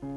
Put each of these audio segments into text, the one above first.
Cek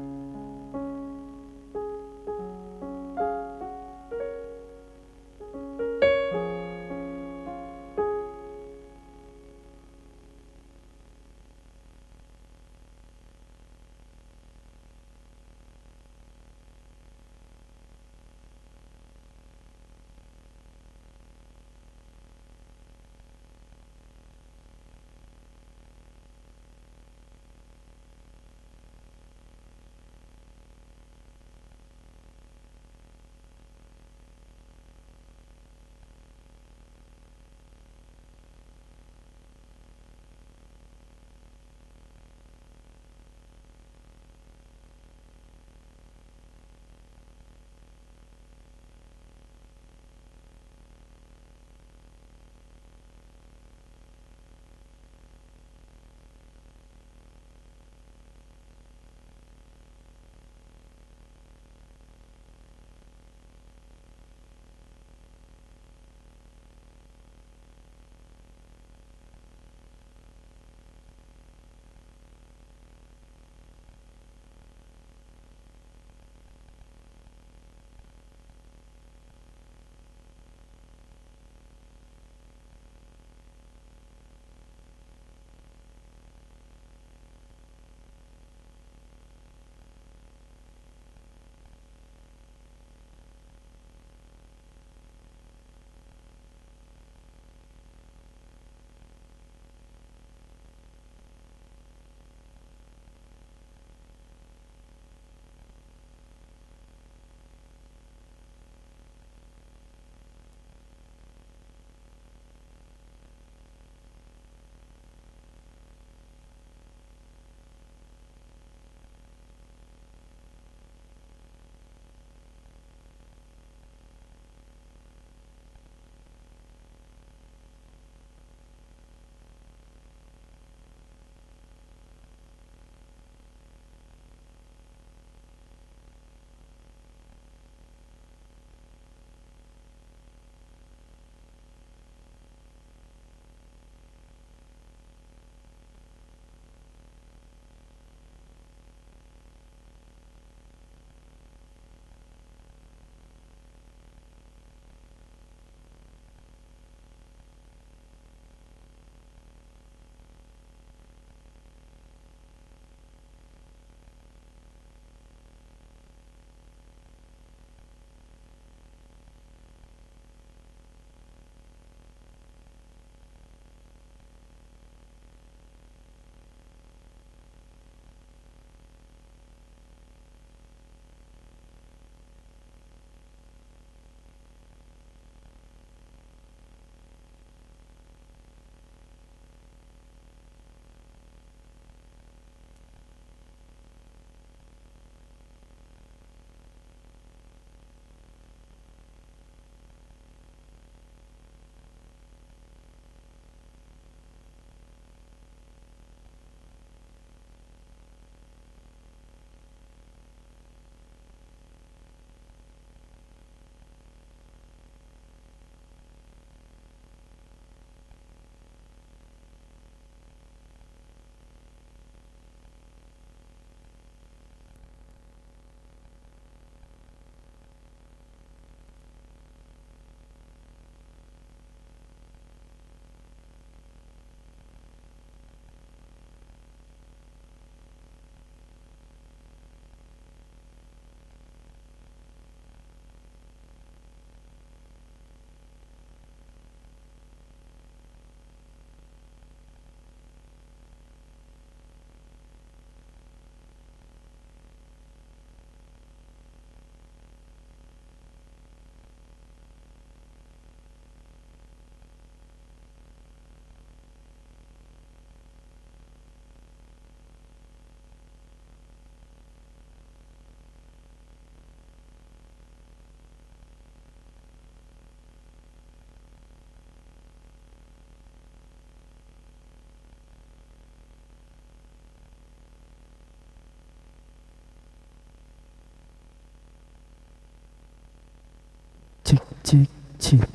cek cek.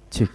cik.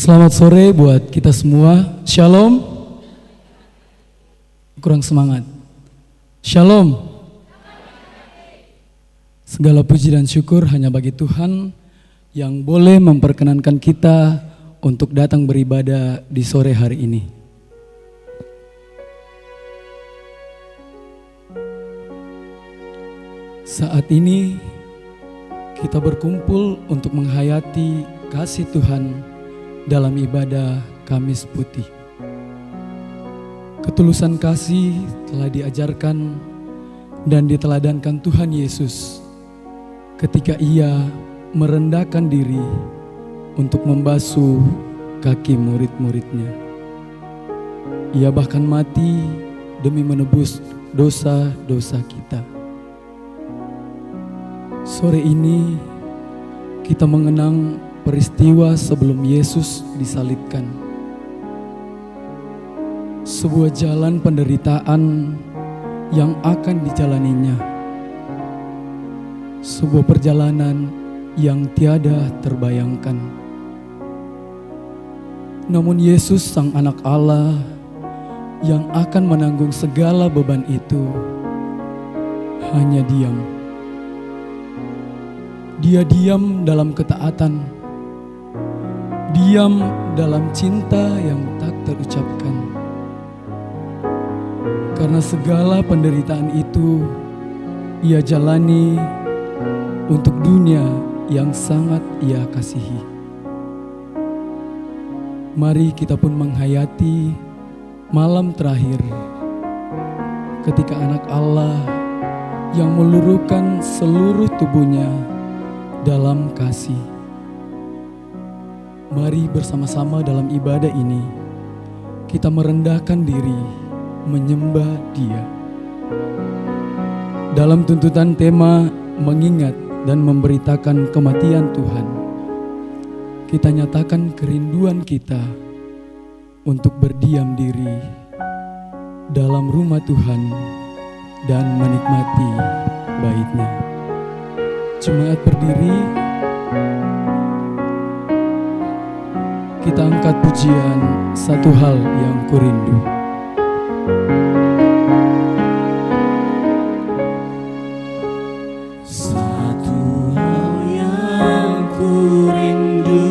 Selamat sore buat kita semua. Shalom. Kurang semangat. Shalom. Segala puji dan syukur hanya bagi Tuhan yang boleh memperkenankan kita untuk datang beribadah di sore hari ini. Saat ini kita berkumpul untuk menghayati kasih Tuhan dalam ibadah Kamis Putih. Ketulusan kasih telah diajarkan dan diteladankan Tuhan Yesus ketika Ia merendahkan diri untuk membasuh kaki murid-muridnya. Ia bahkan mati demi menebus dosa-dosa kita. Sore ini kita mengenang peristiwa sebelum Yesus disalibkan. Sebuah jalan penderitaan yang akan dijalaninya. Sebuah perjalanan yang tiada terbayangkan. Namun Yesus Sang Anak Allah yang akan menanggung segala beban itu hanya diam. Dia diam dalam ketaatan, diam dalam cinta yang tak terucapkan. Karena segala penderitaan itu Ia jalani untuk dunia yang sangat Ia kasihi. Mari kita pun menghayati malam terakhir ketika Anak Allah yang meluruhkan seluruh tubuhnya dalam kasih. Mari bersama-sama dalam ibadah ini kita merendahkan diri, menyembah Dia. Dalam tuntutan tema mengingat dan memberitakan kematian Tuhan, kita nyatakan kerinduan kita untuk berdiam diri dalam rumah Tuhan dan menikmati bait-Nya. Jemaat berdiri, kita angkat pujian Satu Hal Yang Kurindu. Satu hal yang kurindu,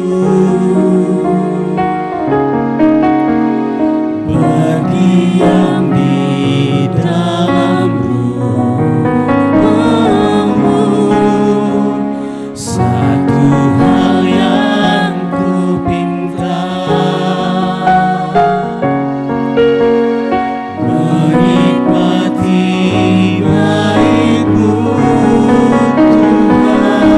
berdiam di dalam rumah-Mu. Satu hal yang kupinta, menikmati bait-Mu Tuhan.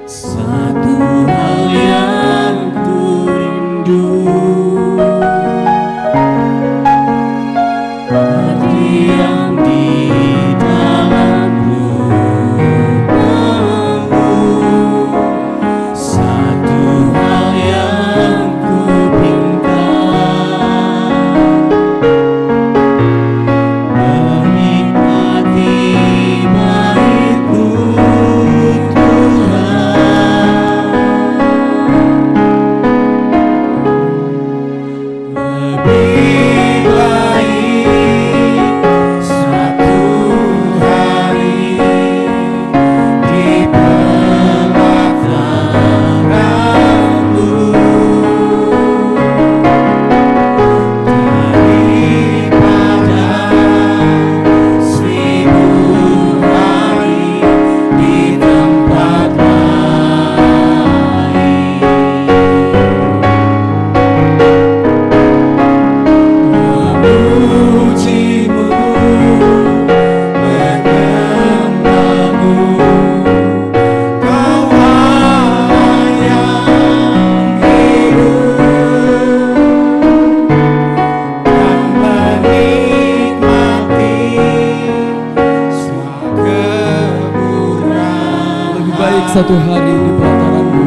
Satu hal yang kurindu, berdiam di dalam rumah-Mu. Satu hal yang kupinta, menikmati bait-Mu Tuhan. Lebih baik satu hari di pelataran-Mu daripada 1000 hari di tempat lain. Memuji-Mu, menyembah-Mu, Kau Allah yang hidup, dan menikmati semua kemurahan. Lebih baik satu hari di pelataran-Mu.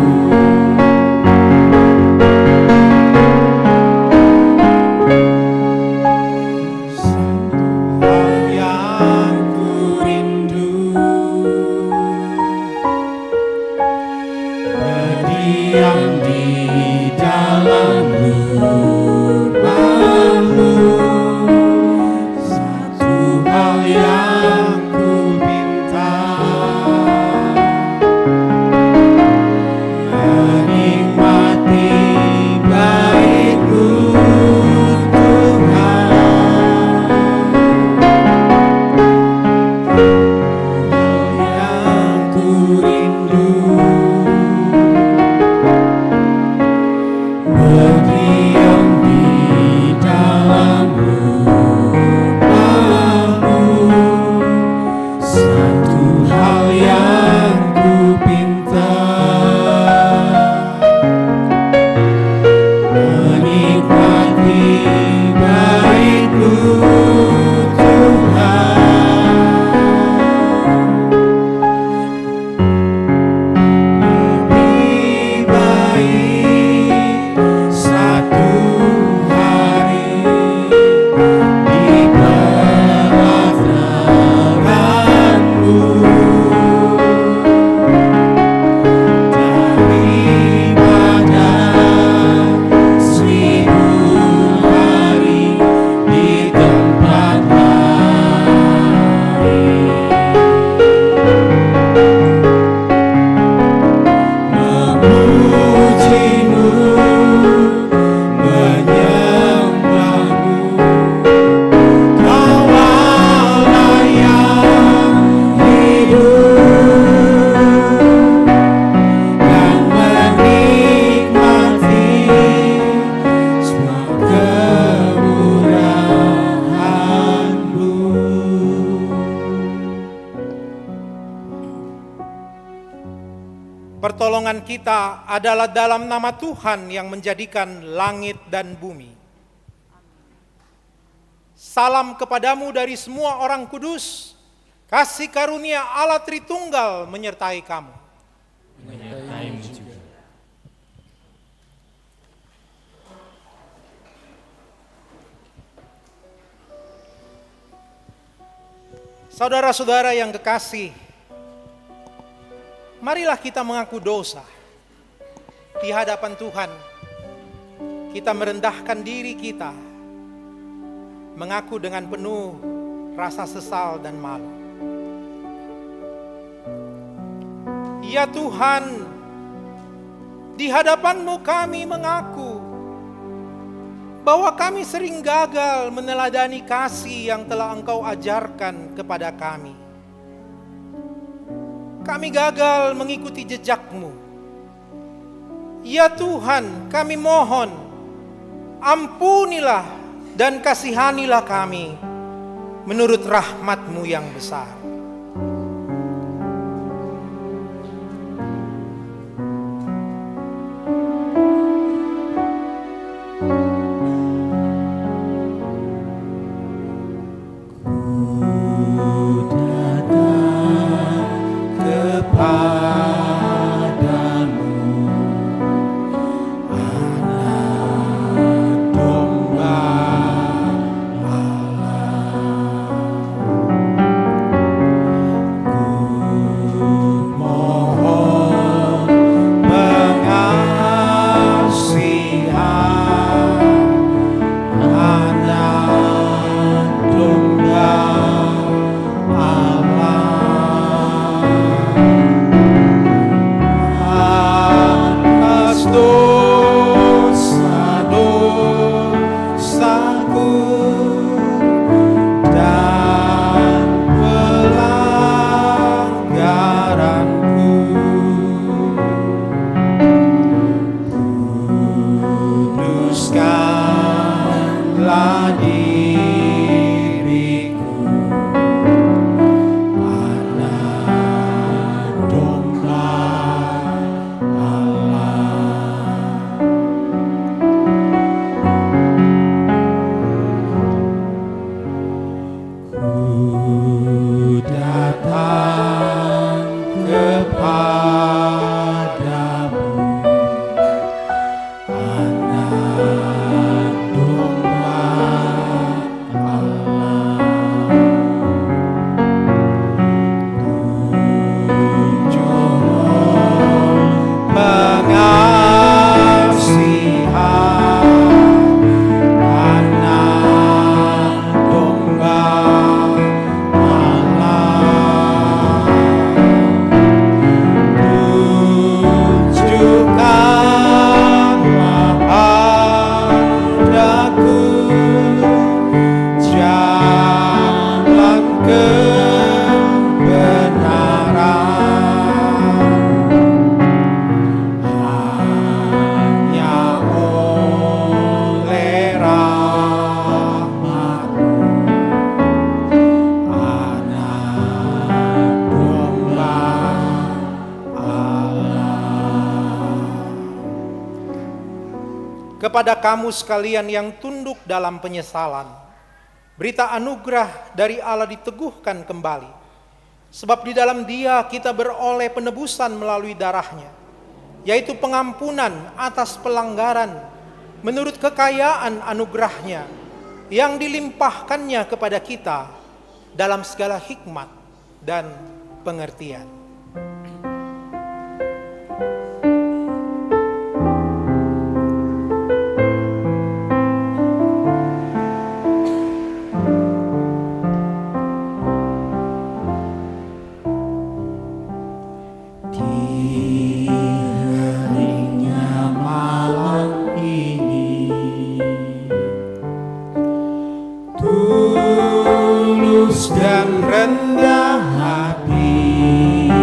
Hal yang kurindu, berdiam di dalam rumah-Mu. Satu hal yang kupinta, kita adalah dalam nama Tuhan yang menjadikan langit dan bumi. Salam kepadamu dari semua orang kudus, kasih karunia Allah Tritunggal menyertai kamu. Menyertaimu juga. Saudara-saudara yang kekasih, marilah kita mengaku dosa di hadapan Tuhan. Kita merendahkan diri kita, mengaku dengan penuh rasa sesal dan malu. Ya Tuhan, di hadapan-Mu kami mengaku bahwa kami sering gagal meneladani kasih yang telah Engkau ajarkan kepada kami. Kami gagal mengikuti jejak-Mu. Ya Tuhan, kami mohon, ampunilah dan kasihanilah kami menurut rahmat-Mu yang besar. Kepada kamu sekalian yang tunduk dalam penyesalan, berita anugerah dari Allah diteguhkan kembali. Sebab di dalam Dia kita beroleh penebusan melalui darahnya, yaitu pengampunan atas pelanggaran menurut kekayaan anugerahnya yang dilimpahkannya kepada kita dalam segala hikmat dan pengertian. Tulus dan rendah hati,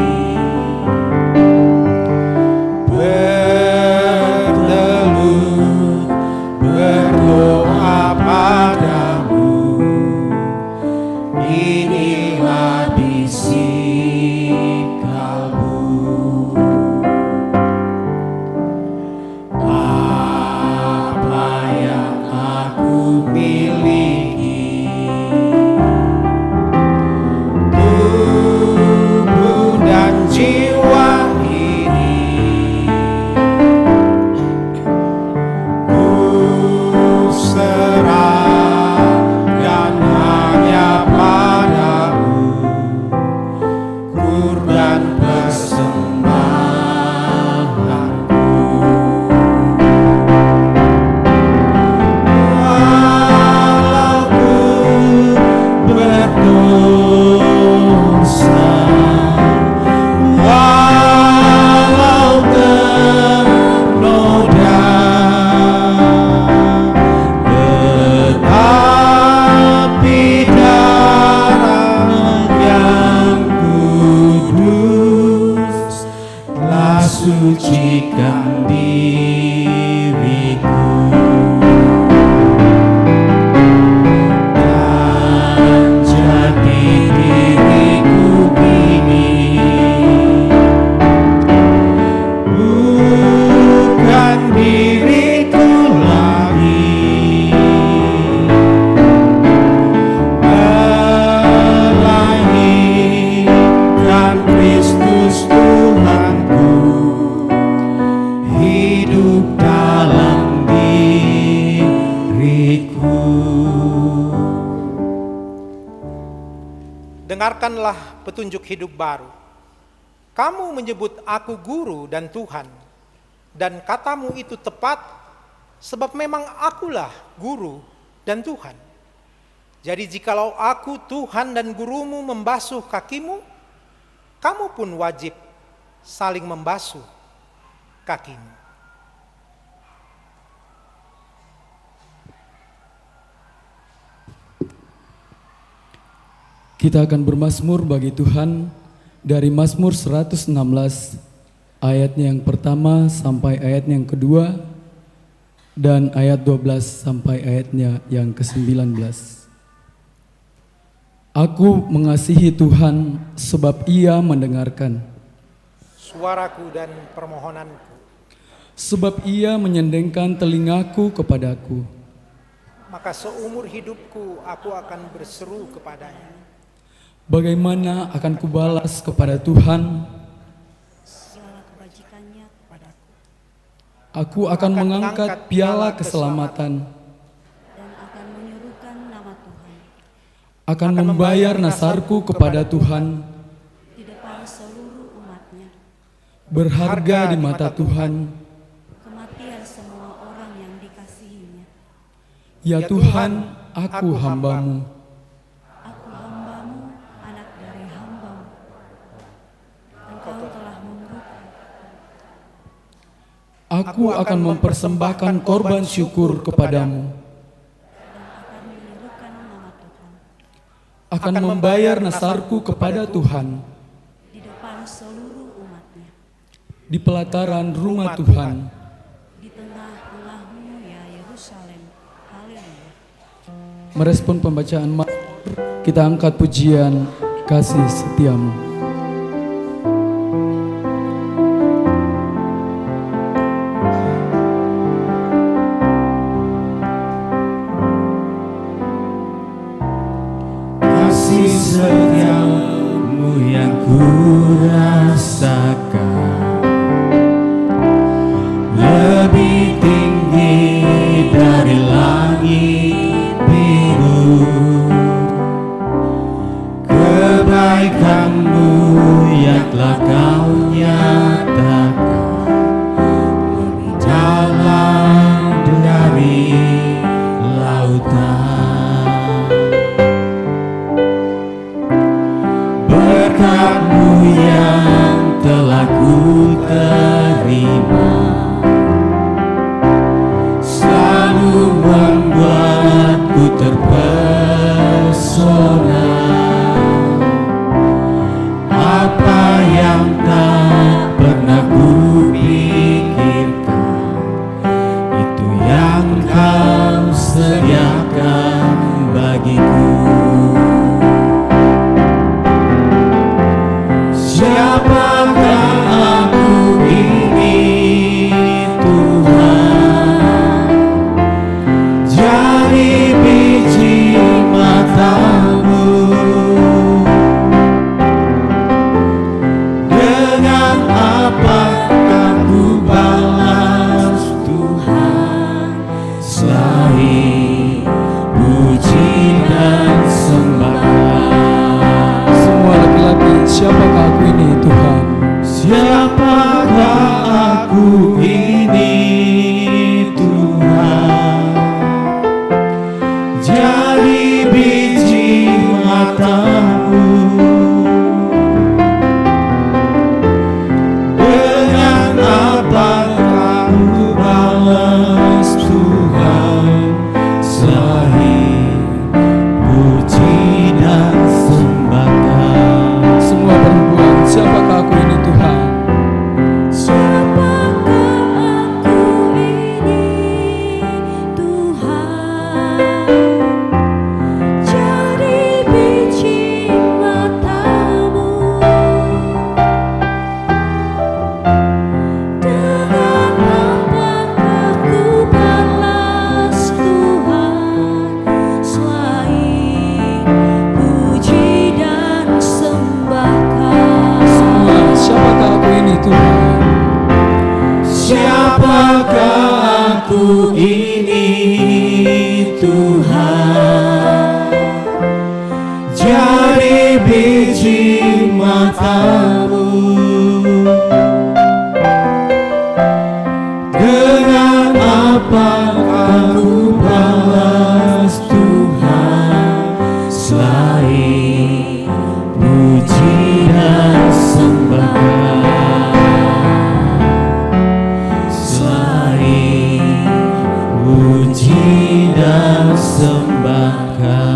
diriku lagi, melahirkan Kristus Tuhanku, hidup dalam diriku. Dengarkanlah petunjuk hidup baru. Kamu menyebut aku guru dan Tuhan, dan katamu itu tepat, sebab memang akulah guru dan Tuhan. Jadi jikalau aku Tuhan dan gurumu membasuh kakimu, kamu pun wajib saling membasuh kakimu. Kita akan bermazmur bagi Tuhan dari Mazmur 116 ayatnya yang pertama sampai ayatnya yang kedua dan ayat 12 sampai ayatnya yang ke-19. Aku mengasihi Tuhan sebab Ia mendengarkan Suaraku dan permohonanku. Sebab Ia menyendengkan telingaku kepadaku. Maka seumur hidupku aku akan berseru kepadanya. Bagaimana akan kubalas kepada Tuhan? Segala kebajikannya kepadaku, Aku akan mengangkat piala keselamatan, dan akan menyerukan nama Tuhan akan membayar nasarku kepada Tuhan, di depan seluruh umatnya. berharga di mata Tuhan. Kematian semua orang yang dikasihinya. Ya Tuhan, aku hamba-Mu. Aku hambamu, anak dari hambamu. Engkau telah memberikan. Aku akan mempersembahkan korban syukur kepadamu, Dan akan menyerukan nama Tuhan akan membayar nasarku kepada Tuhan di depan seluruh umatnya. di pelataran rumah Tuhan. Di tengah-tengahmu ya Yerusalem. Haleluya. Merespon pembacaan Mazmur, kita angkat pujian kasih setiamu. Kasih setiamu yang ku rasakan lebih tinggi dari langit biru. Kebaikanmu ini Tuhan, jadi biji matamu. Dengan apa aku balas Tuhan selain puji dan sembah, selain puji dan sembahkan.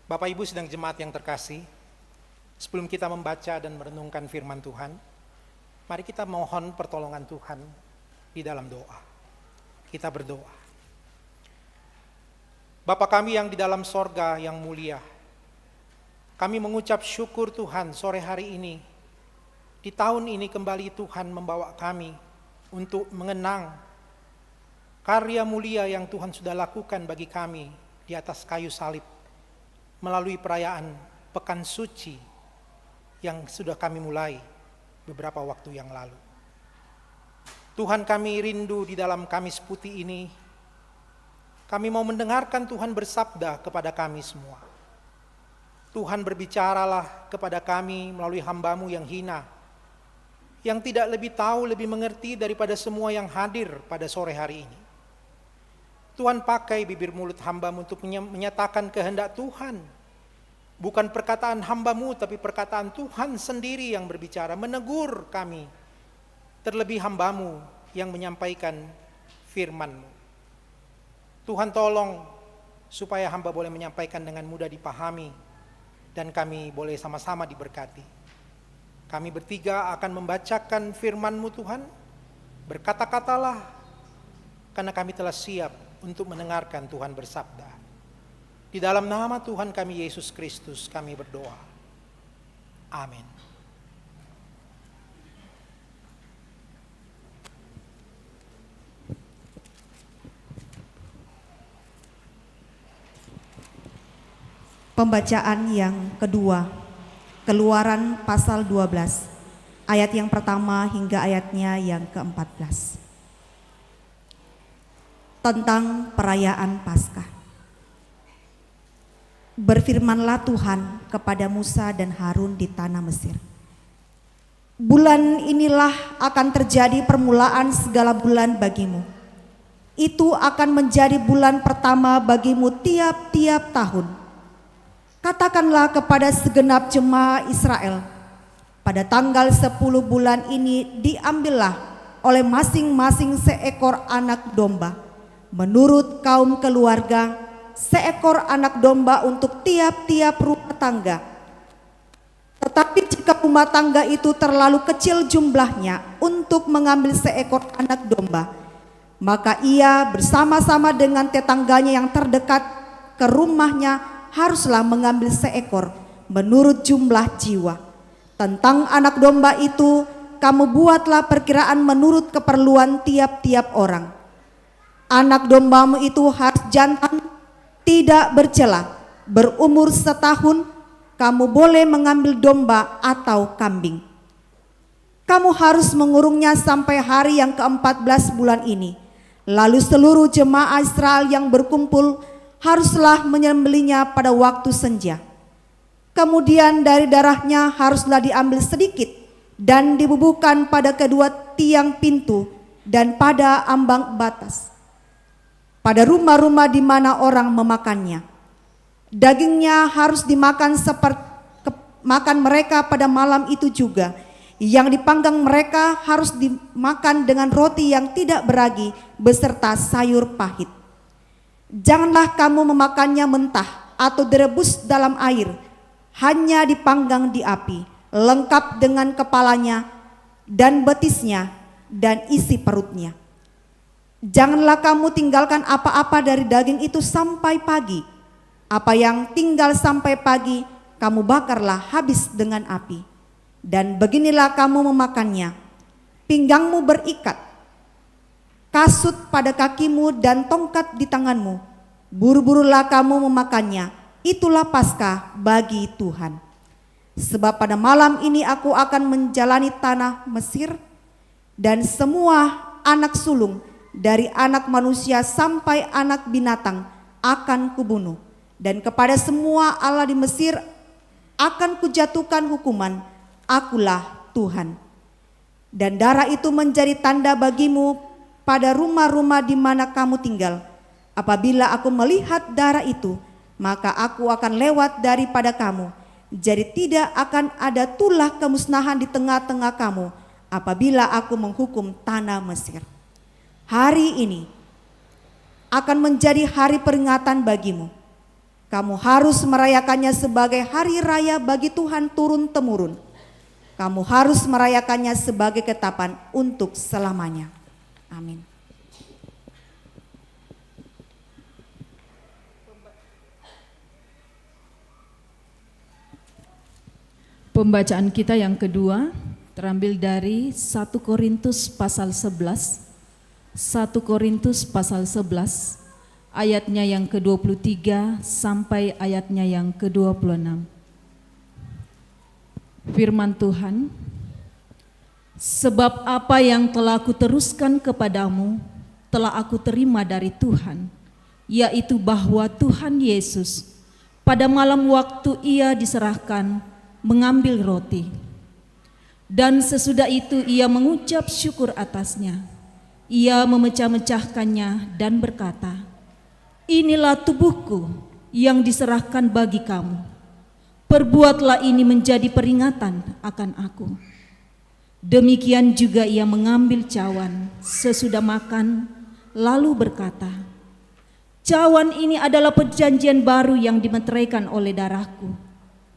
Bapak Ibu sedang jemaat yang terkasih, sebelum kita membaca dan merenungkan firman Tuhan, mari kita mohon pertolongan Tuhan di dalam doa. Kita berdoa. Bapa kami yang di dalam sorga yang mulia, kami mengucap syukur Tuhan sore hari ini, di tahun ini kembali Tuhan membawa kami untuk mengenang karya mulia yang Tuhan sudah lakukan bagi kami di atas kayu salib, melalui perayaan Pekan Suci yang sudah kami mulai beberapa waktu yang lalu. Tuhan, kami rindu di dalam Kamis Putih ini, kami mau mendengarkan Tuhan bersabda kepada kami semua. Tuhan, berbicaralah kepada kami melalui hamba-Mu yang hina, yang tidak lebih tahu, lebih mengerti daripada semua yang hadir pada sore hari ini. Tuhan, pakai bibir mulut hamba-Mu untuk menyatakan kehendak Tuhan. Bukan perkataan hamba-Mu, tapi perkataan Tuhan sendiri yang berbicara, menegur kami. Terlebih hamba-Mu yang menyampaikan firman-Mu. Tuhan, tolong supaya hamba boleh menyampaikan dengan mudah dipahami, dan kami boleh sama-sama diberkati. Kami bertiga akan membacakan firman-Mu Tuhan. Berkata-katalah, karena kami telah siap untuk mendengarkan Tuhan bersabda. Di dalam nama Tuhan kami Yesus Kristus kami berdoa. Amin. Pembacaan yang kedua, Keluaran pasal 12, ayat yang pertama hingga ayatnya yang ke-14. Tentang perayaan Paskah. Berfirmanlah Tuhan kepada Musa dan Harun di tanah Mesir. Bulan inilah akan terjadi permulaan segala bulan bagimu. Itu akan menjadi bulan pertama bagimu tiap-tiap tahun. Katakanlah kepada segenap jemaah Israel, pada tanggal 10 bulan ini diambillah oleh masing-masing seekor anak domba. Menurut kaum keluarga, seekor anak domba untuk tiap-tiap rumah tangga. Tetapi jika rumah tangga itu terlalu kecil jumlahnya untuk mengambil seekor anak domba, maka ia bersama-sama dengan tetangganya yang terdekat ke rumahnya haruslah mengambil seekor menurut jumlah jiwa. Tentang anak domba itu, kamu buatlah perkiraan menurut keperluan tiap-tiap orang. Anak dombamu itu harus jantan, tidak bercela, berumur setahun. Kamu boleh mengambil domba atau kambing. Kamu harus mengurungnya sampai hari yang ke-14 bulan ini. Lalu seluruh jemaah Israel yang berkumpul haruslah menyembelihnya pada waktu senja. Kemudian dari darahnya haruslah diambil sedikit dan dibubuhkan pada kedua tiang pintu dan pada ambang batas, pada rumah-rumah di mana orang memakannya. Dagingnya harus dimakan seperti makan mereka pada malam itu juga. Yang dipanggang mereka harus dimakan dengan roti yang tidak beragi beserta sayur pahit. Janganlah kamu memakannya mentah atau direbus dalam air, hanya dipanggang di api, lengkap dengan kepalanya dan betisnya dan isi perutnya. Janganlah kamu tinggalkan apa-apa dari daging itu sampai pagi. Apa yang tinggal sampai pagi, kamu bakarlah habis dengan api. Dan beginilah kamu memakannya. Pinggangmu berikat, kasut pada kakimu dan tongkat di tanganmu. Buru-burulah kamu memakannya, itulah Paskah bagi Tuhan. Sebab pada malam ini aku akan menjalani tanah Mesir, dan semua anak sulung dari anak manusia sampai anak binatang akan kubunuh. Dan kepada semua Allah di Mesir akan kujatuhkan hukuman, akulah Tuhan. Dan darah itu menjadi tanda bagimu pada rumah-rumah di mana kamu tinggal. Apabila aku melihat darah itu, maka aku akan lewat daripada kamu. Jadi tidak akan ada tulah kemusnahan di tengah-tengah kamu apabila aku menghukum tanah Mesir. Hari ini akan menjadi hari peringatan bagimu. Kamu harus merayakannya sebagai hari raya bagi Tuhan turun-temurun. Kamu harus merayakannya sebagai ketetapan untuk selamanya. Amin. Pembacaan kita yang kedua terambil dari 1 Korintus pasal 11. 1 Korintus pasal 11 ayatnya yang ke-23 sampai ayatnya yang ke-26. Firman Tuhan, sebab apa yang telah aku teruskan kepadamu telah aku terima dari Tuhan, yaitu bahwa Tuhan Yesus pada malam waktu ia diserahkan mengambil roti, dan sesudah itu ia mengucap syukur atasnya. Ia memecah-mecahkannya dan berkata, inilah tubuhku yang diserahkan bagi kamu. Perbuatlah ini menjadi peringatan akan aku. Demikian juga ia mengambil cawan sesudah makan, lalu berkata, cawan ini adalah perjanjian baru yang dimeteraikan oleh darahku.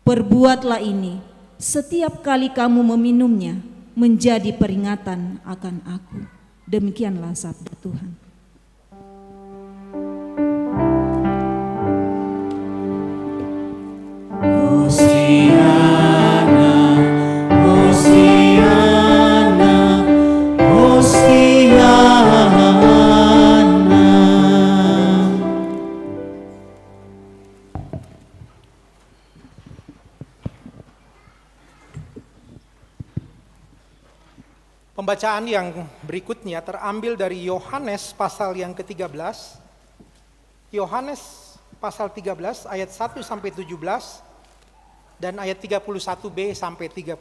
Perbuatlah ini setiap kali kamu meminumnya menjadi peringatan akan aku. Demikianlah sabda Tuhan. Hosiana, Hosiana, Hosiana. Pembacaan yang berikutnya terambil dari Yohanes pasal yang ke-13. Yohanes pasal 13 ayat 1 sampai 17 dan ayat 31b sampai 35.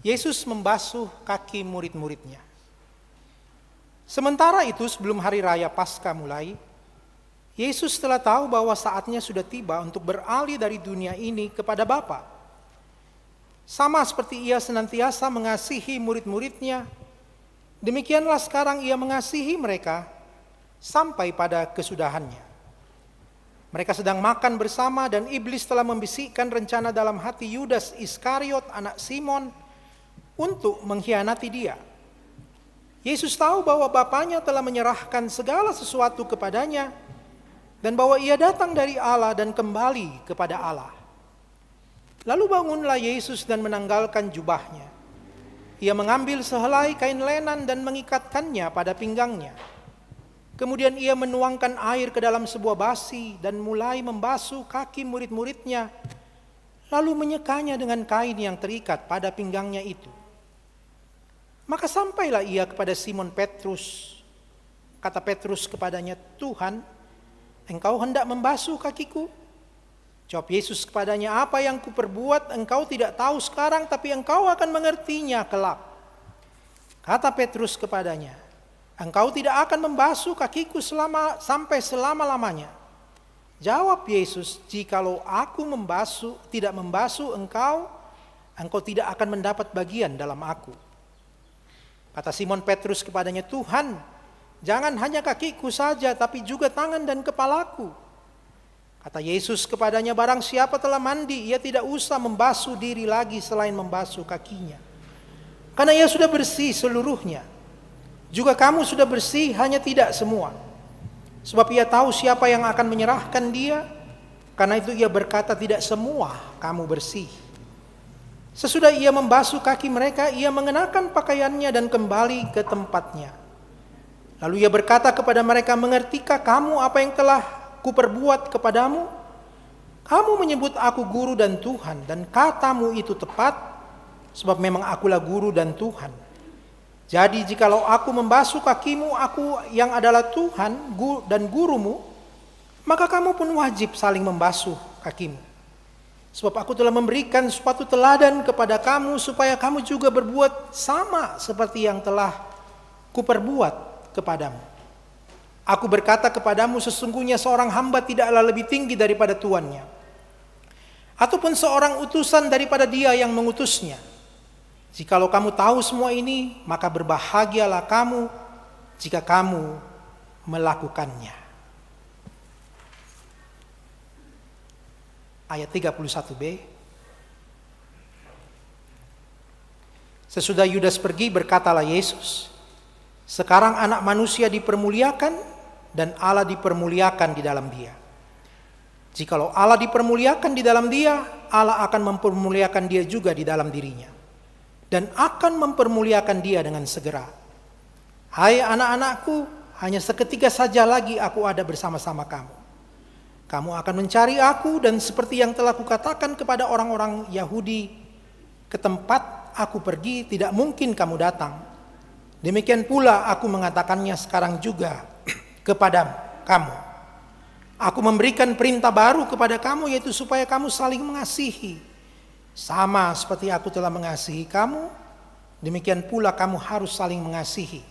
Yesus membasuh kaki murid-muridnya. Sementara itu sebelum hari raya Paskah mulai, Yesus telah tahu bahwa saatnya sudah tiba untuk beralih dari dunia ini kepada Bapa. Sama seperti ia senantiasa mengasihi murid-muridnya, demikianlah sekarang ia mengasihi mereka sampai pada kesudahannya. Mereka sedang makan bersama dan iblis telah membisikkan rencana dalam hati Yudas Iskariot anak Simon untuk mengkhianati dia. Yesus tahu bahwa Bapanya telah menyerahkan segala sesuatu kepadanya dan bahwa ia datang dari Allah dan kembali kepada Allah. Lalu bangunlah Yesus dan menanggalkan jubahnya. Ia mengambil sehelai kain lenan dan mengikatkannya pada pinggangnya. Kemudian ia menuangkan air ke dalam sebuah basi dan mulai membasuh kaki murid-muridnya, lalu menyekanya dengan kain yang terikat pada pinggangnya itu. Maka sampailah ia kepada Simon Petrus. Kata Petrus kepadanya, Tuhan, engkau hendak membasuh kakiku? Jawab Yesus kepadanya, apa yang kuperbuat engkau tidak tahu sekarang, tapi engkau akan mengertinya kelak. Kata Petrus kepadanya, engkau tidak akan membasuh kakiku sampai selama-lamanya. Jawab Yesus, jikalau aku tidak membasuh engkau tidak akan mendapat bagian dalam aku. Kata Simon Petrus kepadanya, Tuhan, jangan hanya kakiku saja, tapi juga tangan dan kepalaku. Kata Yesus kepadanya, barang siapa telah mandi, ia tidak usah membasuh diri lagi selain membasuh kakinya. Karena ia sudah bersih seluruhnya. Juga kamu sudah bersih, hanya tidak semua. Sebab ia tahu siapa yang akan menyerahkan dia. Karena itu ia berkata, tidak semua kamu bersih. Sesudah ia membasuh kaki mereka, ia mengenakan pakaiannya dan kembali ke tempatnya. Lalu ia berkata kepada mereka, mengertikah kamu apa yang telah kuperbuat kepadamu? Kamu menyebut aku guru dan Tuhan, dan katamu itu tepat, sebab memang akulah guru dan Tuhan. Jadi jikalau aku membasuh kakimu, aku yang adalah Tuhan dan gurumu, maka kamu pun wajib saling membasuh kakimu. Sebab aku telah memberikan suatu teladan kepada kamu, supaya kamu juga berbuat sama seperti yang telah kuperbuat kepadamu. Aku berkata kepadamu, sesungguhnya seorang hamba tidaklah lebih tinggi daripada tuannya, ataupun seorang utusan daripada dia yang mengutusnya. Jikalau kamu tahu semua ini, maka berbahagialah kamu jika kamu melakukannya. Ayat 31b. Sesudah Yudas pergi, berkatalah Yesus, sekarang anak manusia dipermuliakan dan Allah dipermuliakan di dalam dia. Jikalau Allah dipermuliakan di dalam dia, Allah akan mempermuliakan dia juga di dalam dirinya, dan akan mempermuliakan dia dengan segera. Hai anak-anakku, hanya seketika saja lagi aku ada bersama-sama kamu. Kamu akan mencari aku, dan seperti yang telah kukatakan kepada orang-orang Yahudi, ke tempat aku pergi tidak mungkin kamu datang. Demikian pula aku mengatakannya sekarang juga kepada kamu. Aku memberikan perintah baru kepada kamu, yaitu supaya kamu saling mengasihi. Sama seperti aku telah mengasihi kamu, demikian pula kamu harus saling mengasihi.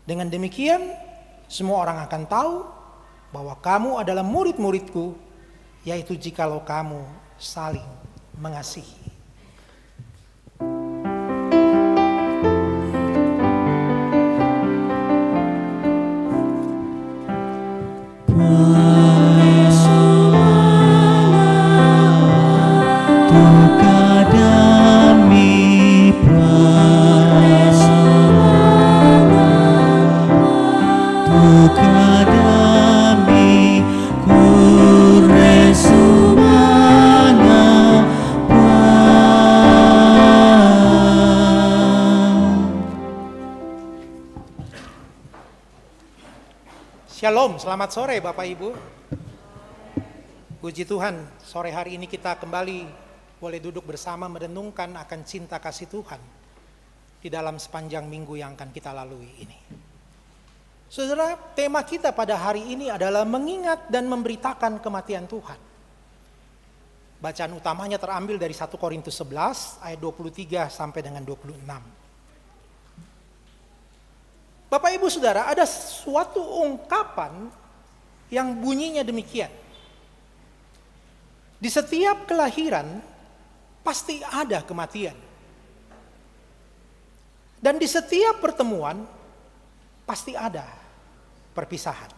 Dengan demikian, semua orang akan tahu bahwa kamu adalah murid-muridku, yaitu jikalau kamu saling mengasihi. Shalom, selamat sore Bapak Ibu. Puji Tuhan, sore hari ini kita kembali boleh duduk bersama merenungkan akan cinta kasih Tuhan di dalam sepanjang minggu yang akan kita lalui ini. Saudara, tema kita pada hari ini adalah mengingat dan memberitakan kematian Tuhan. Bacaan utamanya terambil dari 1 Korintus 11 ayat 23 sampai dengan 26. Bapak Ibu Saudara, ada suatu ungkapan yang bunyinya demikian. Di setiap kelahiran pasti ada kematian. Dan di setiap pertemuan pasti ada perpisahan.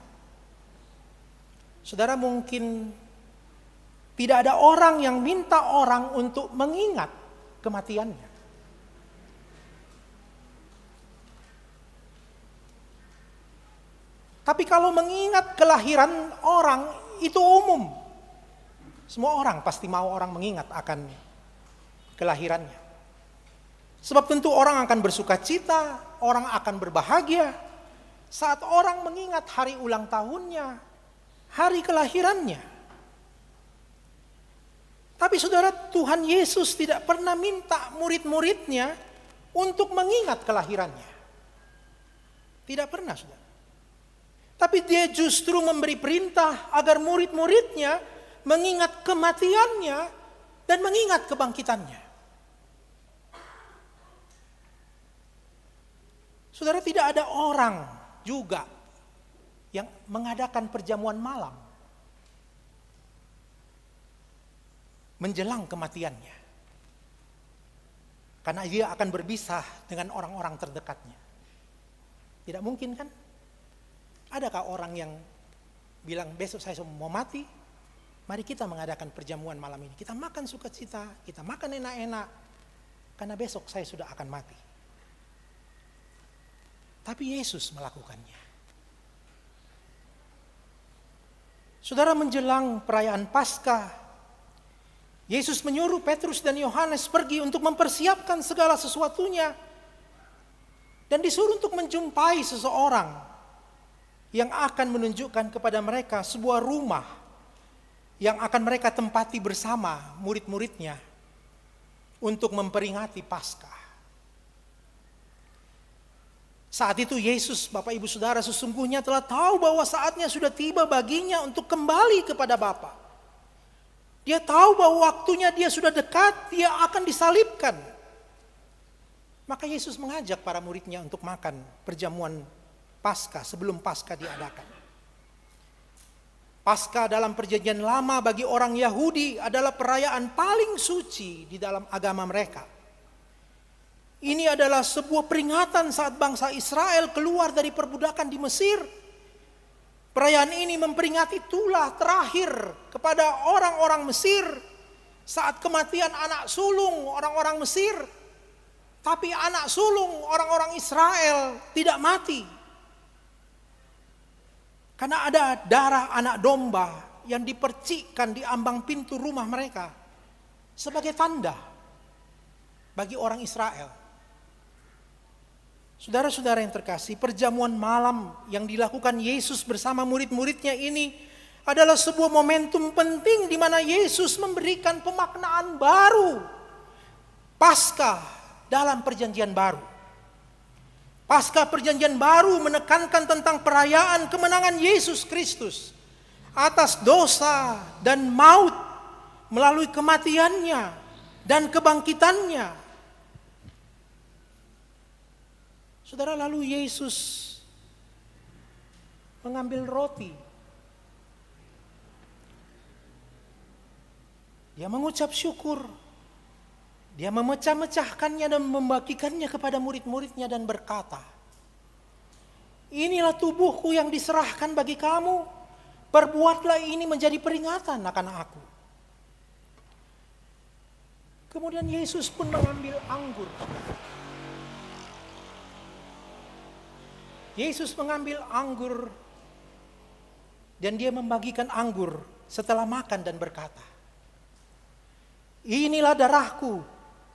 Saudara, mungkin tidak ada orang yang minta orang untuk mengingat kematiannya. Tapi kalau mengingat kelahiran orang itu umum. Semua orang pasti mau orang mengingat akan kelahirannya. Sebab tentu orang akan bersuka cita, orang akan berbahagia saat orang mengingat hari ulang tahunnya, hari kelahirannya. Tapi saudara, Tuhan Yesus tidak pernah minta murid-muridnya untuk mengingat kelahirannya. Tidak pernah, saudara. Tapi dia justru memberi perintah agar murid-muridnya mengingat kematiannya dan mengingat kebangkitannya. Saudara, tidak ada orang juga yang mengadakan perjamuan malam menjelang kematiannya. Karena dia akan berpisah dengan orang-orang terdekatnya. Tidak mungkin kan? Adakah orang yang bilang besok saya mau mati, mari kita mengadakan perjamuan malam ini. Kita makan sukacita, kita makan enak-enak, karena besok saya sudah akan mati. Tapi Yesus melakukannya. Saudara, menjelang perayaan Paskah, Yesus menyuruh Petrus dan Yohanes pergi untuk mempersiapkan segala sesuatunya. Dan disuruh untuk menjumpai seseorang yang akan menunjukkan kepada mereka sebuah rumah yang akan mereka tempati bersama murid-muridnya untuk memperingati Paskah. Saat itu Yesus, Bapak Ibu Saudara, sesungguhnya telah tahu bahwa saatnya sudah tiba baginya untuk kembali kepada Bapa. Dia tahu bahwa waktunya dia sudah dekat, dia akan disalibkan. Maka Yesus mengajak para muridnya untuk makan perjamuan Paskah sebelum Paskah diadakan. Paskah dalam perjanjian lama bagi orang Yahudi adalah perayaan paling suci di dalam agama mereka. Ini adalah sebuah peringatan saat bangsa Israel keluar dari perbudakan di Mesir. Perayaan ini memperingati tulah terakhir kepada orang-orang Mesir saat kematian anak sulung orang-orang Mesir. Tapi anak sulung orang-orang Israel tidak mati. Karena ada darah anak domba yang dipercikkan di ambang pintu rumah mereka sebagai tanda bagi orang Israel. Saudara-saudara yang terkasih, perjamuan malam yang dilakukan Yesus bersama murid-muridnya ini adalah sebuah momentum penting di mana Yesus memberikan pemaknaan baru Paskah dalam perjanjian baru. Paskah perjanjian baru menekankan tentang perayaan kemenangan Yesus Kristus atas dosa dan maut melalui kematiannya dan kebangkitannya. Saudara, lalu Yesus mengambil roti. Dia mengucap syukur. Dia memecah-mecahkannya dan membagikannya kepada murid-muridnya dan berkata, "Inilah tubuhku yang diserahkan bagi kamu. Perbuatlah ini menjadi peringatan akan aku." Kemudian Yesus pun mengambil anggur. Yesus mengambil anggur dan dia membagikan anggur setelah makan dan berkata, "Inilah darahku,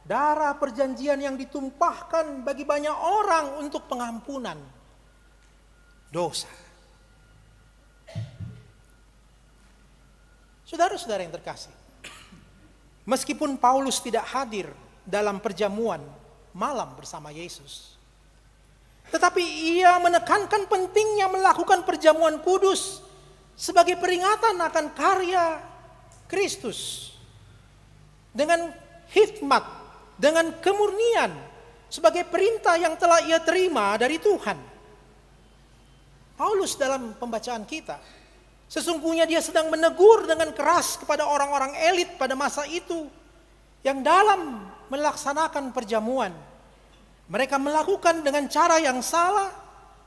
darah perjanjian yang ditumpahkan bagi banyak orang untuk pengampunan dosa." Saudara-saudara yang terkasih, meskipun Paulus tidak hadir dalam perjamuan malam bersama Yesus, tetapi ia menekankan pentingnya melakukan perjamuan kudus sebagai peringatan akan karya Kristus. Dengan hikmat, dengan kemurnian, sebagai perintah yang telah ia terima dari Tuhan. Paulus dalam pembacaan kita, sesungguhnya dia sedang menegur dengan keras kepada orang-orang elit pada masa itu, yang dalam melaksanakan perjamuan, mereka melakukan dengan cara yang salah,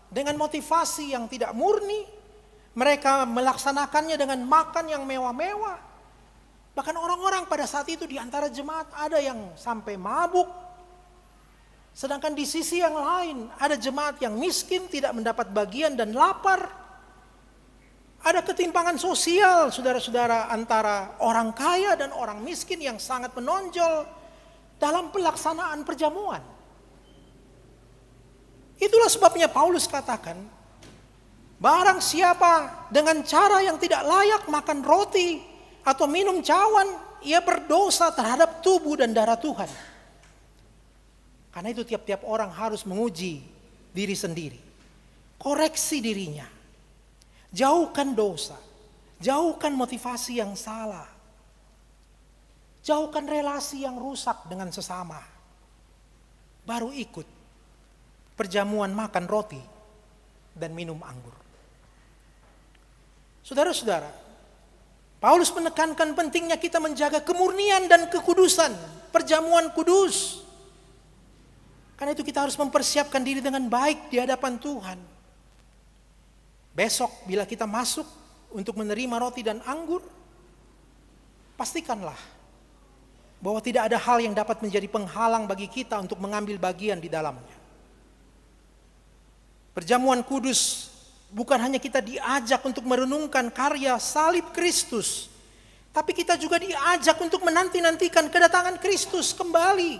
dengan motivasi yang tidak murni. Mereka melaksanakannya dengan makan yang mewah-mewah. Bahkan orang-orang pada saat itu di antara jemaat ada yang sampai mabuk. Sedangkan di sisi yang lain ada jemaat yang miskin, tidak mendapat bagian dan lapar. Ada ketimpangan sosial, saudara-saudara, antara orang kaya dan orang miskin yang sangat menonjol dalam pelaksanaan perjamuan. Itulah sebabnya Paulus katakan, barang siapa dengan cara yang tidak layak makan roti atau minum cawan, ia berdosa terhadap tubuh dan darah Tuhan. Karena itu tiap-tiap orang harus menguji diri sendiri. Koreksi dirinya. Jauhkan dosa. Jauhkan motivasi yang salah. Jauhkan relasi yang rusak dengan sesama. Baru ikut perjamuan makan roti dan minum anggur. Saudara-saudara, Paulus menekankan pentingnya kita menjaga kemurnian dan kekudusan, perjamuan kudus. Karena itu kita harus mempersiapkan diri dengan baik di hadapan Tuhan. Besok bila kita masuk untuk menerima roti dan anggur, pastikanlah bahwa tidak ada hal yang dapat menjadi penghalang bagi kita untuk mengambil bagian di dalamnya. Perjamuan kudus bukan hanya kita diajak untuk merenungkan karya salib Kristus, Tapi kita juga diajak untuk menanti-nantikan kedatangan Kristus kembali.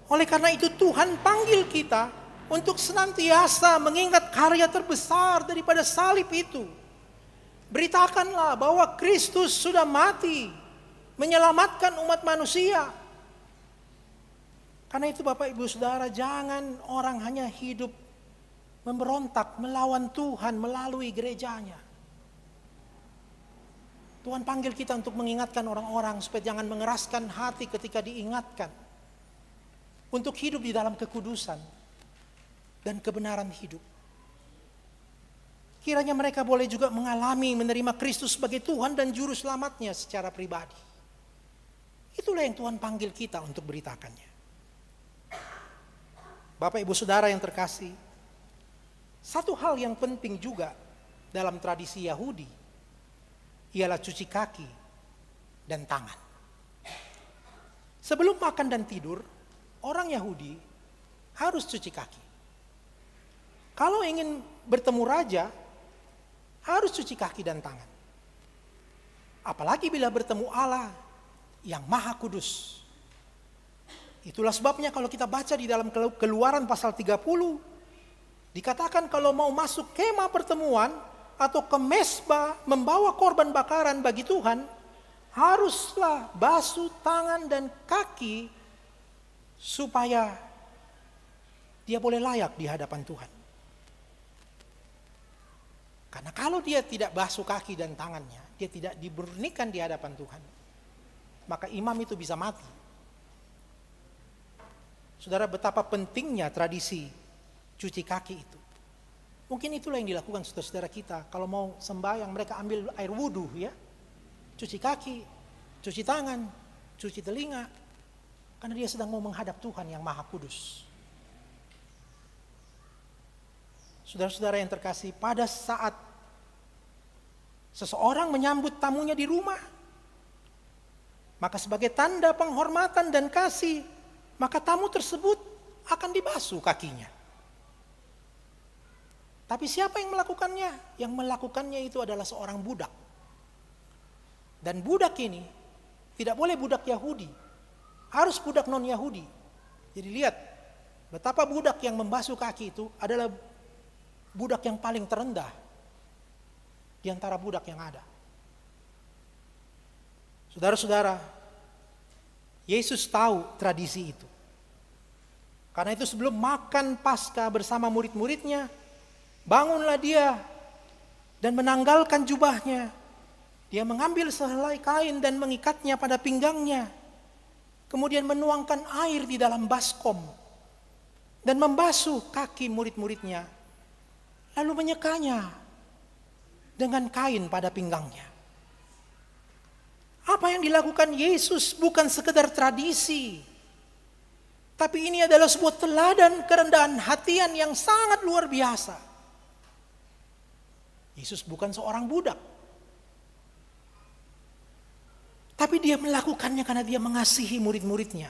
Oleh karena itu Tuhan panggil kita untuk senantiasa mengingat karya terbesar daripada salib itu. Beritakanlah bahwa Kristus sudah mati, menyelamatkan umat manusia. Karena itu Bapak Ibu Saudara, jangan orang hanya hidup memberontak melawan Tuhan melalui gerejanya. Tuhan panggil kita untuk mengingatkan orang-orang supaya jangan mengeraskan hati ketika diingatkan. Untuk hidup di dalam kekudusan dan kebenaran hidup. Kiranya mereka boleh juga mengalami menerima Kristus sebagai Tuhan dan Juru Selamatnya secara pribadi. Itulah yang Tuhan panggil kita untuk beritakannya. Bapak Ibu Saudara yang terkasih, satu hal yang penting juga dalam tradisi Yahudi ialah cuci kaki dan tangan. Sebelum makan dan tidur, orang Yahudi harus cuci kaki. Kalau ingin bertemu raja, harus cuci kaki dan tangan. Apalagi bila bertemu Allah yang Maha Kudus. Itulah sebabnya kalau kita baca di dalam Keluaran pasal 30, dikatakan kalau mau masuk kemah pertemuan atau ke mezbah membawa korban bakaran bagi Tuhan, haruslah basuh tangan dan kaki supaya dia boleh layak di hadapan Tuhan. Karena kalau dia tidak basuh kaki dan tangannya, dia tidak dibernikan di hadapan Tuhan, maka imam itu bisa mati. Saudara, betapa pentingnya tradisi cuci kaki itu. Mungkin itulah yang dilakukan saudara-saudara kita. Kalau mau sembahyang, mereka ambil air wudhu ya. Cuci kaki, cuci tangan, cuci telinga. Karena dia sedang mau menghadap Tuhan yang Maha Kudus. Saudara-saudara yang terkasih, pada saat seseorang menyambut tamunya di rumah, maka sebagai tanda penghormatan dan kasih, maka tamu tersebut akan dibasuh kakinya. Tapi siapa yang melakukannya? Yang melakukannya itu adalah seorang budak. Dan budak ini tidak boleh budak Yahudi, harus budak non-Yahudi. Jadi lihat betapa budak yang membasuh kaki itu adalah budak yang paling terendah di antara budak yang ada. Saudara-saudara, Yesus tahu tradisi itu. Karena itu sebelum makan Paskah bersama murid-muridnya, bangunlah dia dan menanggalkan jubahnya. Dia mengambil sehelai kain dan mengikatnya pada pinggangnya. Kemudian menuangkan air di dalam baskom dan membasuh kaki murid-muridnya. Lalu menyekanya dengan kain pada pinggangnya. Apa yang dilakukan Yesus bukan sekedar tradisi, tapi ini adalah sebuah teladan kerendahan hatian yang sangat luar biasa. Yesus bukan seorang budak, tapi dia melakukannya karena dia mengasihi murid-muridnya.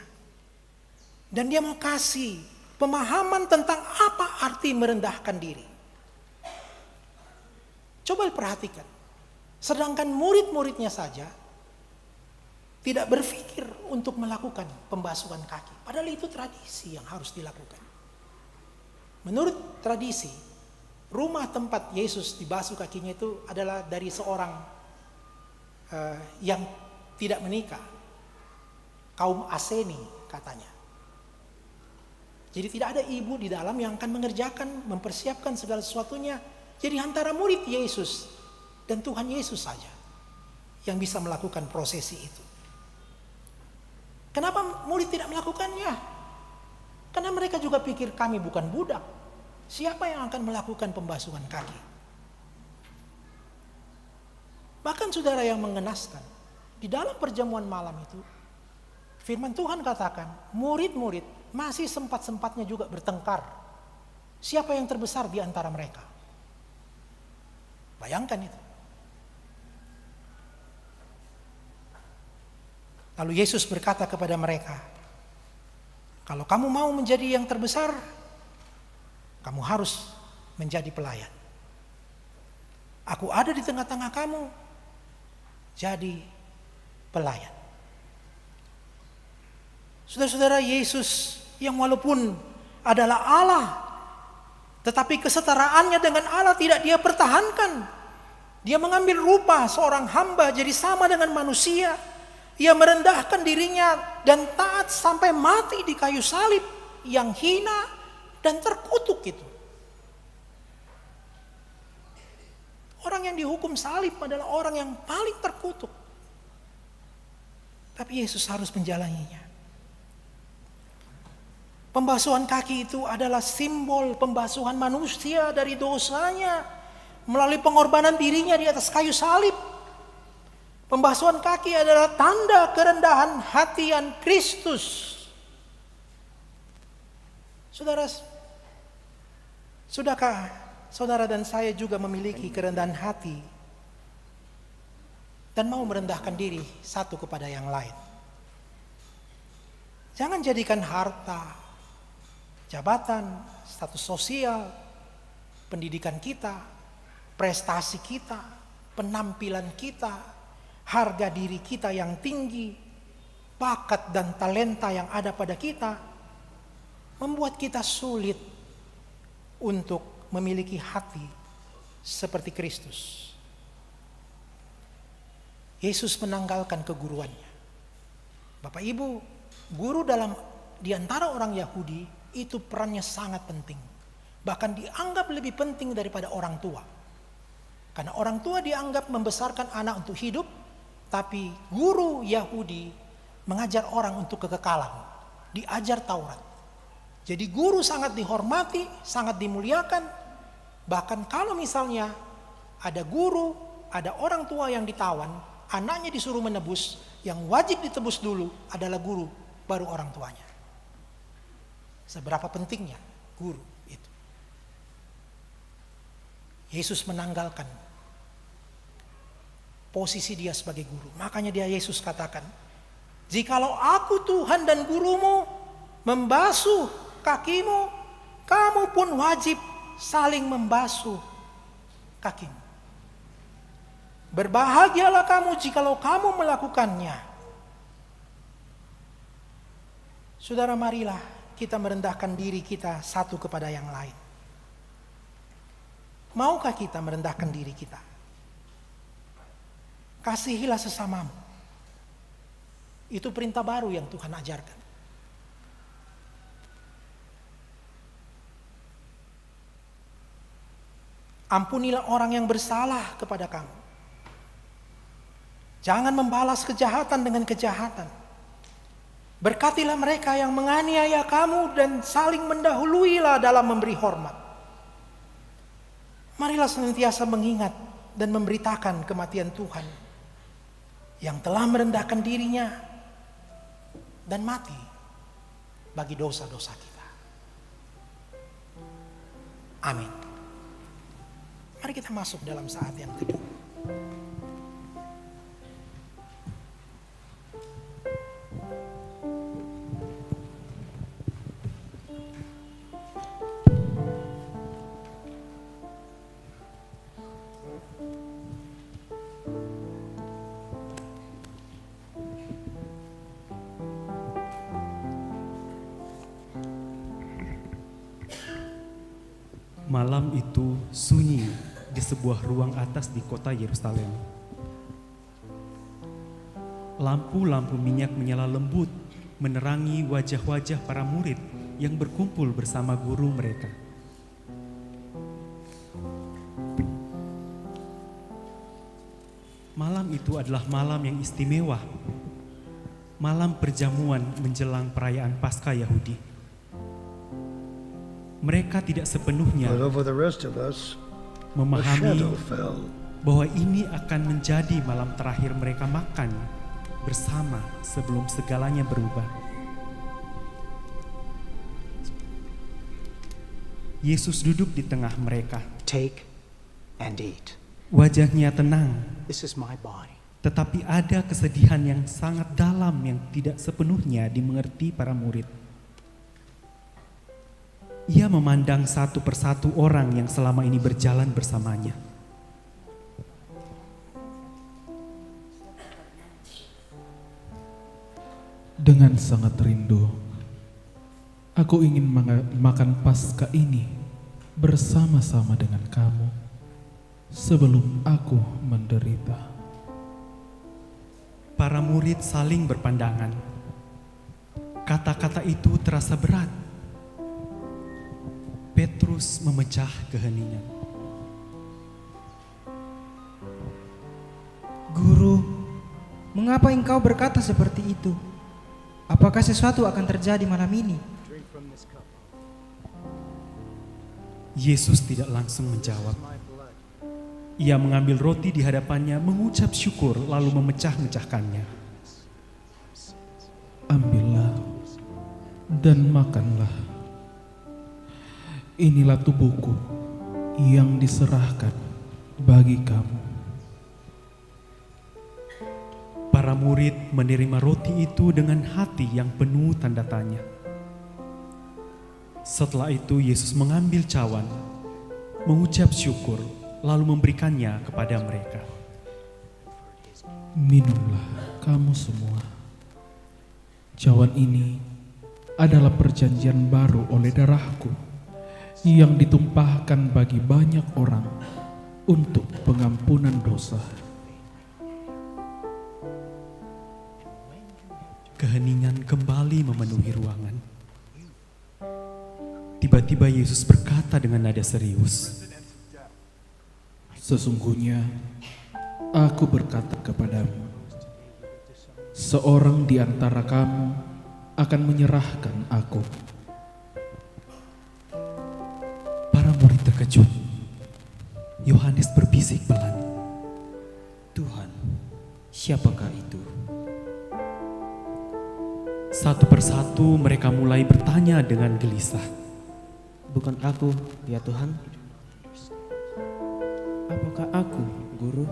Dan dia mau kasih pemahaman tentang apa arti merendahkan diri. Coba perhatikan, sedangkan murid-muridnya saja tidak berpikir untuk melakukan pembasuhan kaki. Padahal itu tradisi yang harus dilakukan. Menurut tradisi, rumah tempat Yesus dibasuh kakinya itu adalah dari seorang yang tidak menikah. Kaum Aseni katanya. Jadi tidak ada ibu di dalam yang akan mengerjakan, mempersiapkan segala sesuatunya. Jadi antara murid Yesus dan Tuhan Yesus saja yang bisa melakukan prosesi itu. Kenapa murid tidak melakukannya? Karena mereka juga pikir kami bukan budak. Siapa yang akan melakukan pembasuhan kaki? Bahkan saudara yang mengenaskan, di dalam perjamuan malam itu, firman Tuhan katakan, murid-murid masih sempat-sempatnya juga bertengkar. Siapa yang terbesar di antara mereka? Bayangkan itu. Lalu Yesus berkata kepada mereka, kalau kamu mau menjadi yang terbesar, kamu harus menjadi pelayan. Aku ada di tengah-tengah kamu jadi pelayan. Saudara-saudara, Yesus yang walaupun adalah Allah, tetapi kesetaraannya dengan Allah tidak dia pertahankan. Dia mengambil rupa seorang hamba jadi sama dengan manusia. Ia merendahkan dirinya dan taat sampai mati di kayu salib yang hina dan terkutuk itu. Orang yang dihukum salib adalah orang yang paling terkutuk. Tapi Yesus harus menjalaninya. Pembasuhan kaki itu adalah simbol pembasuhan manusia dari dosanya melalui pengorbanan dirinya di atas kayu salib. Pembasuhan kaki adalah tanda kerendahan hatian Kristus. Saudara, sudahkah saudara dan saya juga memiliki kerendahan hati dan mau merendahkan diri satu kepada yang lain? Jangan jadikan harta, jabatan, status sosial, pendidikan kita, prestasi kita, penampilan kita, harga diri kita yang tinggi, bakat dan talenta yang ada pada kita, membuat kita sulit untuk memiliki hati seperti Kristus. Yesus menanggalkan keguruannya. Bapak Ibu, guru di antara orang Yahudi itu perannya sangat penting. Bahkan dianggap lebih penting daripada orang tua. Karena orang tua dianggap membesarkan anak untuk hidup, tapi guru Yahudi mengajar orang untuk kekekalan, diajar Taurat. Jadi guru sangat dihormati, sangat dimuliakan. Bahkan kalau misalnya ada guru, ada orang tua yang ditawan, anaknya disuruh menebus, yang wajib ditebus dulu adalah guru, baru orang tuanya. Seberapa pentingnya guru itu. Yesus menanggalkan posisi dia sebagai guru. Makanya Yesus katakan, jikalau aku Tuhan dan gurumu membasuh kakimu, kamu pun wajib saling membasuh kakimu. Berbahagialah kamu jikalau kamu melakukannya. Saudara, marilah kita merendahkan diri kita satu kepada yang lain. Maukah kita merendahkan diri kita? Kasihilah sesamamu. Itu perintah baru yang Tuhan ajarkan. Ampunilah orang yang bersalah kepada kamu. Jangan membalas kejahatan dengan kejahatan. Berkatilah mereka yang menganiaya kamu dan saling mendahuluilah dalam memberi hormat. Marilah senantiasa mengingat dan memberitakan kematian Tuhan yang telah merendahkan dirinya dan mati bagi dosa-dosa kita. Amin. Mari kita masuk dalam saat yang kedua. Malam itu sunyi di sebuah ruang atas di kota Yerusalem. Lampu-lampu minyak menyala lembut menerangi wajah-wajah para murid yang berkumpul bersama guru mereka. Malam itu adalah malam yang istimewa, malam perjamuan menjelang perayaan Paskah Yahudi. Mereka tidak sepenuhnya memahami bahwa ini akan menjadi malam terakhir mereka makan bersama sebelum segalanya berubah. Yesus duduk di tengah mereka. Take and eat. Wajahnya tenang. This is my body. Tetapi ada kesedihan yang sangat dalam yang tidak sepenuhnya dimengerti para murid. Ia memandang satu persatu orang yang selama ini berjalan bersamanya. Dengan sangat rindu, aku ingin makan Paskah ini bersama-sama dengan kamu sebelum aku menderita. Para murid saling berpandangan. Kata-kata itu terasa berat. Petrus memecah keheningan. Guru, mengapa engkau berkata seperti itu? Apakah sesuatu akan terjadi malam ini? Yesus tidak langsung menjawab. Ia mengambil roti di hadapannya, mengucap syukur, lalu memecah-mecahkannya. Ambillah dan makanlah. Inilah tubuhku yang diserahkan bagi kamu. Para murid menerima roti itu dengan hati yang penuh tanda tanya. Setelah itu Yesus mengambil cawan, mengucap syukur, lalu memberikannya kepada mereka. Minumlah kamu semua. Cawan ini adalah perjanjian baru oleh darahku yang ditumpahkan bagi banyak orang untuk pengampunan dosa. Keheningan kembali memenuhi ruangan. Tiba-tiba Yesus berkata dengan nada serius, Sesungguhnya aku berkata kepadamu, seorang di antara kamu akan menyerahkan aku. Para murid terkejut. Yohanes berbisik pelan, Tuhan, siapakah itu? Satu persatu mereka mulai bertanya dengan gelisah. Bukan aku, ya Tuhan? Apakah aku, Guru?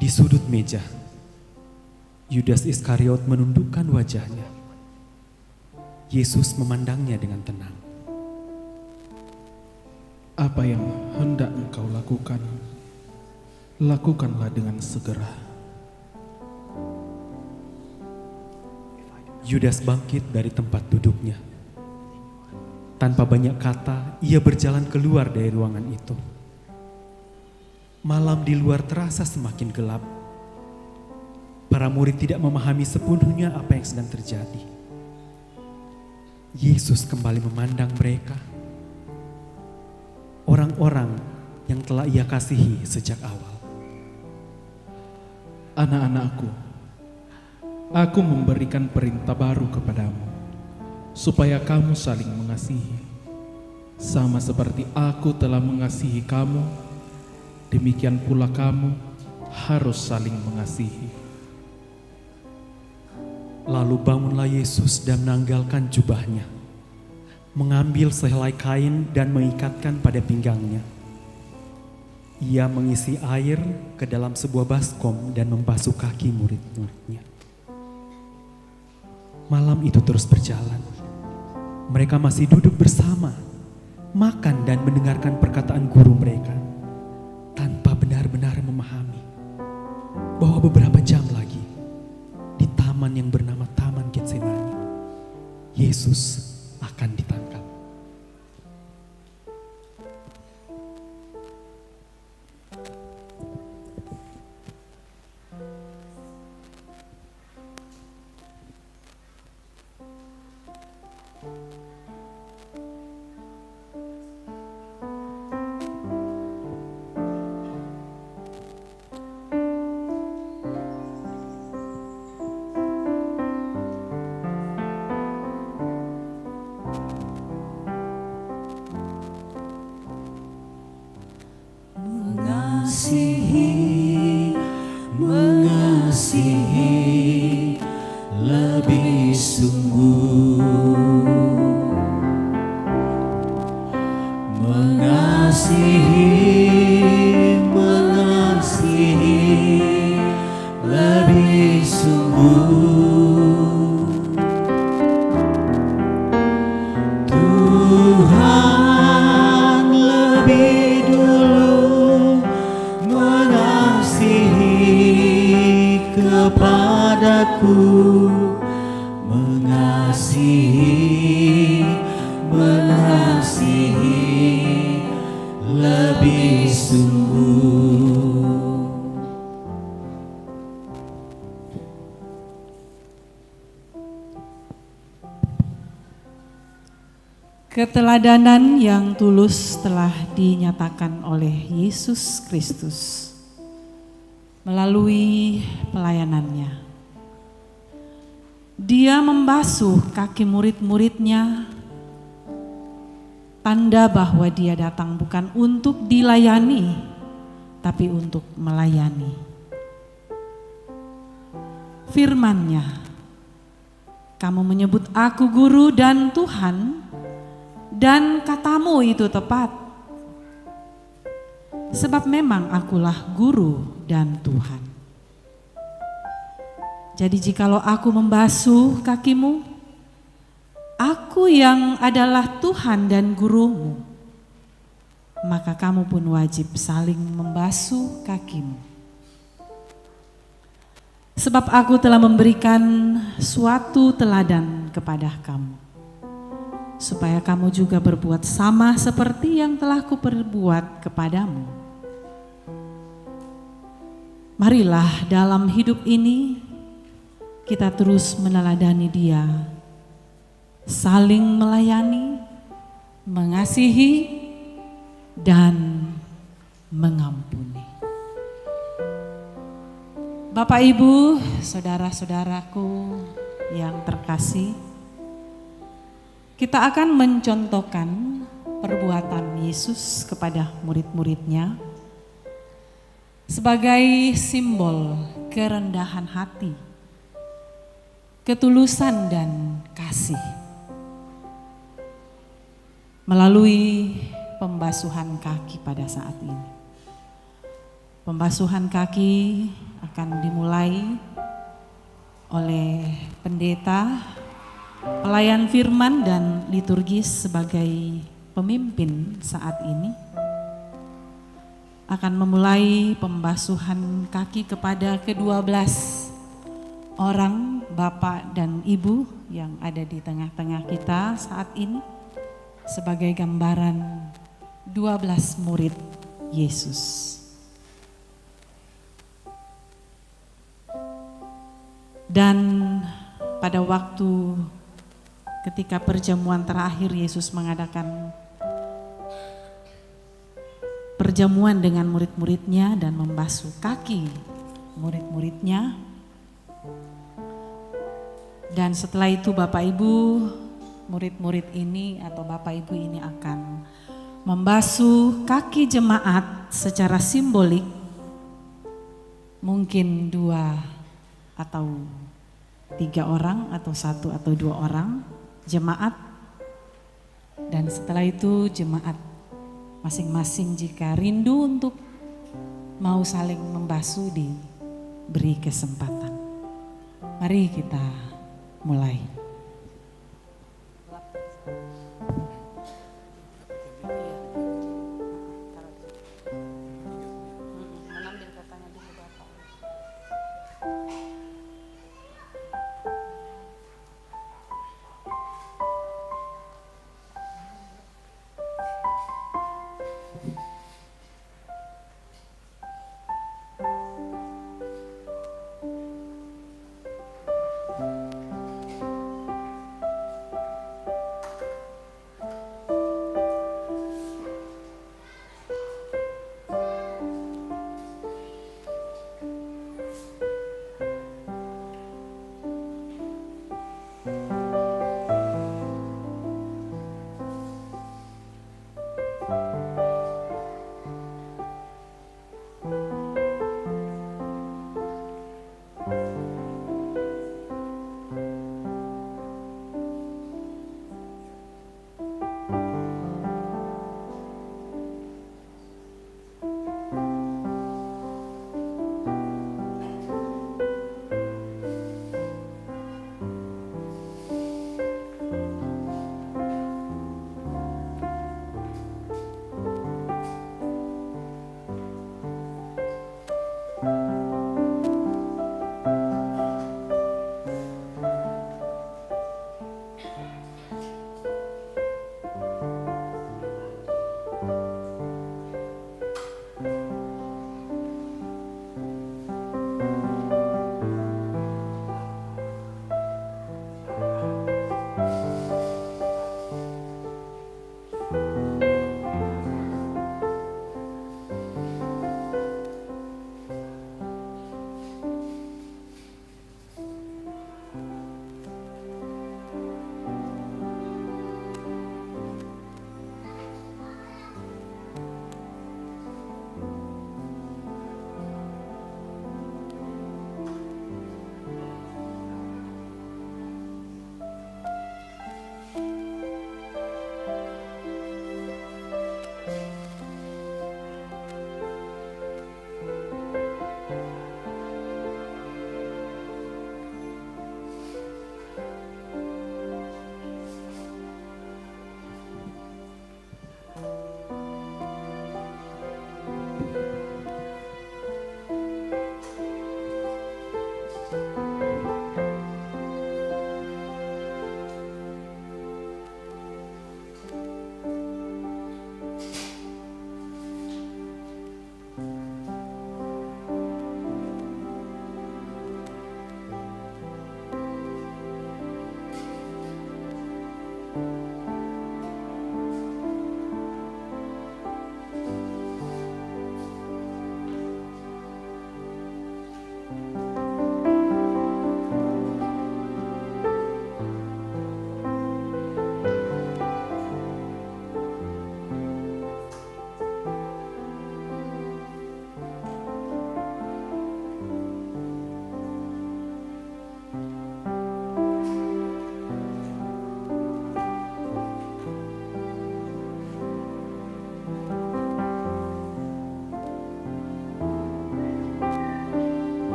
Di sudut meja, Yudas Iskariot menundukkan wajahnya. Yesus memandangnya dengan tenang. Apa yang hendak engkau lakukan, lakukanlah dengan segera. Yudas bangkit dari tempat duduknya. Tanpa banyak kata, ia berjalan keluar dari ruangan itu. Malam di luar terasa semakin gelap. Para murid tidak memahami sepenuhnya apa yang sedang terjadi. Yesus kembali memandang mereka. Orang-orang yang telah ia kasihi sejak awal. Anak-anakku, aku memberikan perintah baru kepadamu, supaya kamu saling mengasihi. Sama seperti aku telah mengasihi kamu, demikian pula kamu harus saling mengasihi. Lalu bangunlah Yesus dan menanggalkan jubahnya, mengambil sehelai kain dan mengikatkan pada pinggangnya. Ia mengisi air ke dalam sebuah baskom dan membasuh kaki murid-muridnya. Malam itu terus berjalan. Mereka masih duduk bersama, makan dan mendengarkan perkataan guru mereka, tanpa benar-benar memahami bahwa beberapa jam lagi, di taman yang bernama Taman Getsemani, Yesus akan ditangkap. Mengasihi lebih sungguh, mengasihi lebih sungguh. Tuhan lebih dulu mengasihi kepadaku Keteladanan yang tulus telah dinyatakan oleh Yesus Kristus melalui pelayanannya. Dia membasuh kaki murid-muridnya, tanda bahwa dia datang bukan untuk dilayani, tapi untuk melayani. Firman-Nya, kamu menyebut aku guru dan Tuhan, dan katamu itu tepat. Sebab memang akulah guru dan Tuhan. Jadi jikalau aku membasuh kakimu, aku yang adalah Tuhan dan gurumu, maka kamu pun wajib saling membasuh kakimu. Sebab aku telah memberikan suatu teladan kepada kamu, supaya kamu juga berbuat sama seperti yang telah kuperbuat kepadamu. Marilah dalam hidup ini kita terus meneladani Dia, saling melayani, mengasihi, dan mengampuni. Bapak, Ibu, saudara-saudaraku yang terkasih, kita akan mencontohkan perbuatan Yesus kepada murid-muridnya sebagai simbol kerendahan hati, ketulusan dan kasih. Melalui pembasuhan kaki pada saat ini. Pembasuhan kaki akan dimulai oleh pendeta, pelayan firman dan liturgis sebagai pemimpin saat ini. Akan memulai pembasuhan kaki kepada ke-12 orang Bapak dan Ibu yang ada di tengah-tengah kita saat ini sebagai gambaran 12 murid Yesus. Dan pada waktu ketika perjamuan terakhir Yesus mengadakan perjamuan dengan murid-muridnya dan membasuh kaki murid-muridnya. Dan setelah itu Bapak Ibu, murid-murid ini atau Bapak Ibu ini akan membasuh kaki jemaat secara simbolik, mungkin 2 atau 3 orang atau 1 atau 2 orang jemaat. Dan setelah itu jemaat masing-masing jika rindu untuk mau saling membasuh diberi kesempatan. Mari kita mulai.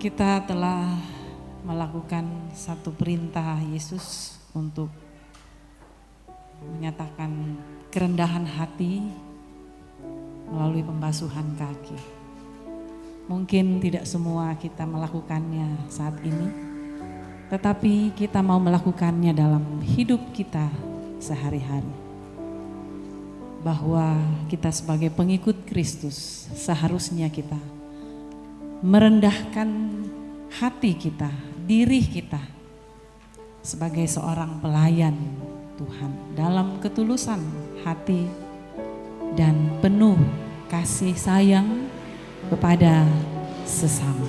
kita telah melakukan satu perintah Yesus untuk menyatakan kerendahan hati melalui pembasuhan kaki. Mungkin tidak semua kita melakukannya saat ini, tetapi kita mau melakukannya dalam hidup kita sehari-hari. Bahwa kita sebagai pengikut Kristus seharusnya kita merendahkan hati kita, diri kita sebagai seorang pelayan Tuhan dalam ketulusan hati dan penuh kasih sayang kepada sesama.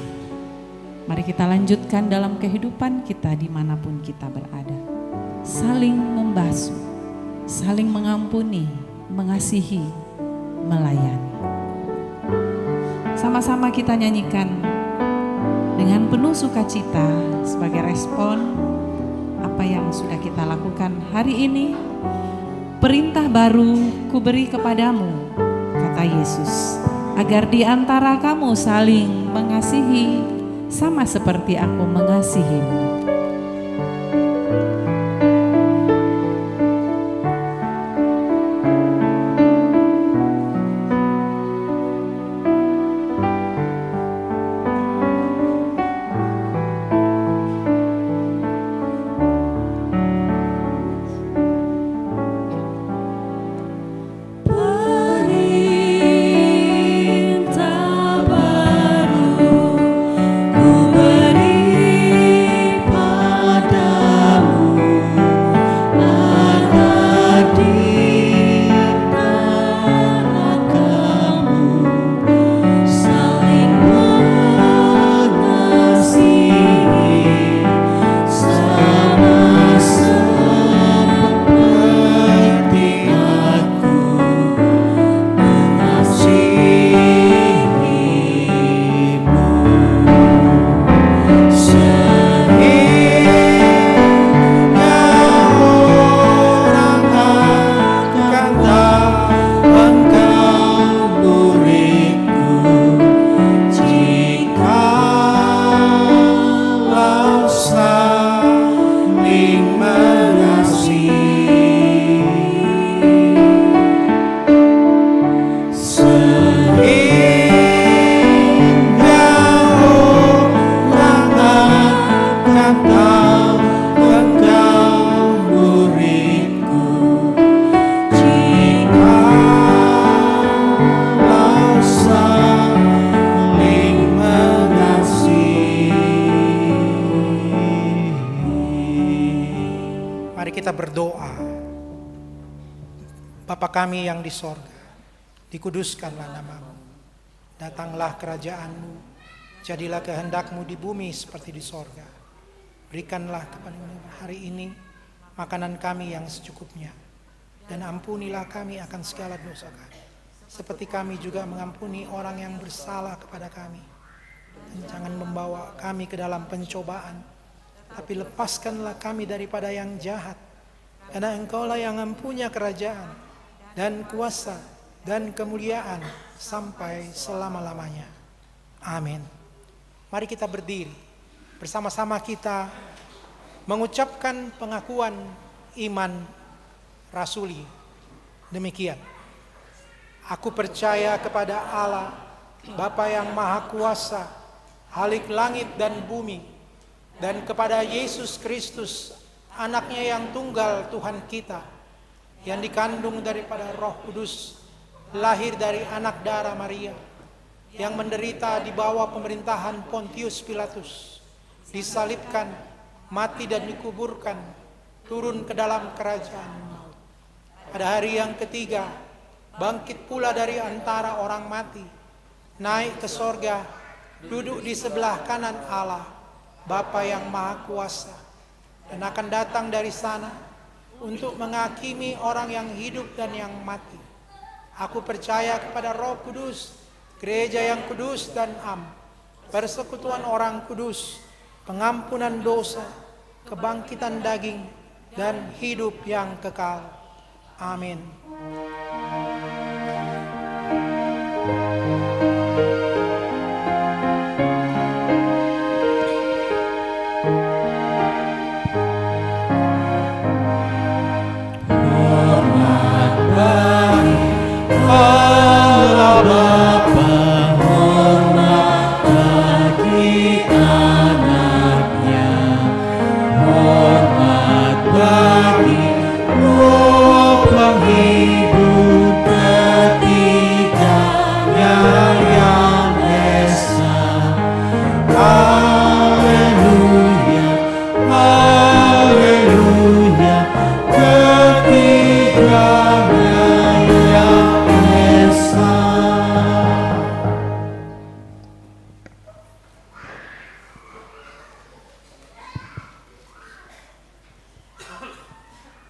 Mari kita lanjutkan dalam kehidupan kita dimanapun kita berada. Saling membasuh, saling mengampuni, mengasihi, melayani. Sama-sama kita nyanyikan dengan penuh sukacita sebagai respon apa yang sudah kita lakukan hari ini. Perintah baru kuberi kepadamu, kata Yesus, agar di antara kamu saling mengasihi sama seperti aku mengasihimu. Bapa kami yang di sorga, dikuduskanlah namamu. Datanglah kerajaan-Mu, jadilah kehendak-Mu di bumi seperti di sorga. Berikanlah kepada kami hari ini makanan kami yang secukupnya. Dan ampunilah kami akan segala dosa kami, seperti kami juga mengampuni orang yang bersalah kepada kami. Dan jangan membawa kami ke dalam pencobaan, tapi lepaskanlah kami daripada yang jahat. Karena Engkaulah yang mempunyai kerajaan dan kuasa dan kemuliaan sampai selama-lamanya. Amin. Mari kita berdiri. Bersama-sama kita mengucapkan pengakuan iman rasuli. Demikian. Aku percaya kepada Allah, Bapa yang Maha Kuasa, Halik langit dan bumi, dan kepada Yesus Kristus, Anaknya yang tunggal Tuhan kita, yang dikandung daripada Roh Kudus, lahir dari anak darah Maria, yang menderita di bawah pemerintahan Pontius Pilatus, disalibkan, mati dan dikuburkan, turun ke dalam kerajaan maut. Pada hari yang ketiga, bangkit pula dari antara orang mati, naik ke sorga, duduk di sebelah kanan Allah, Bapa yang Maha Kuasa, dan akan datang dari sana untuk menghakimi orang yang hidup dan yang mati. Aku percaya kepada Roh Kudus, gereja yang kudus dan am, persekutuan orang kudus, pengampunan dosa, kebangkitan daging, dan hidup yang kekal. Amin.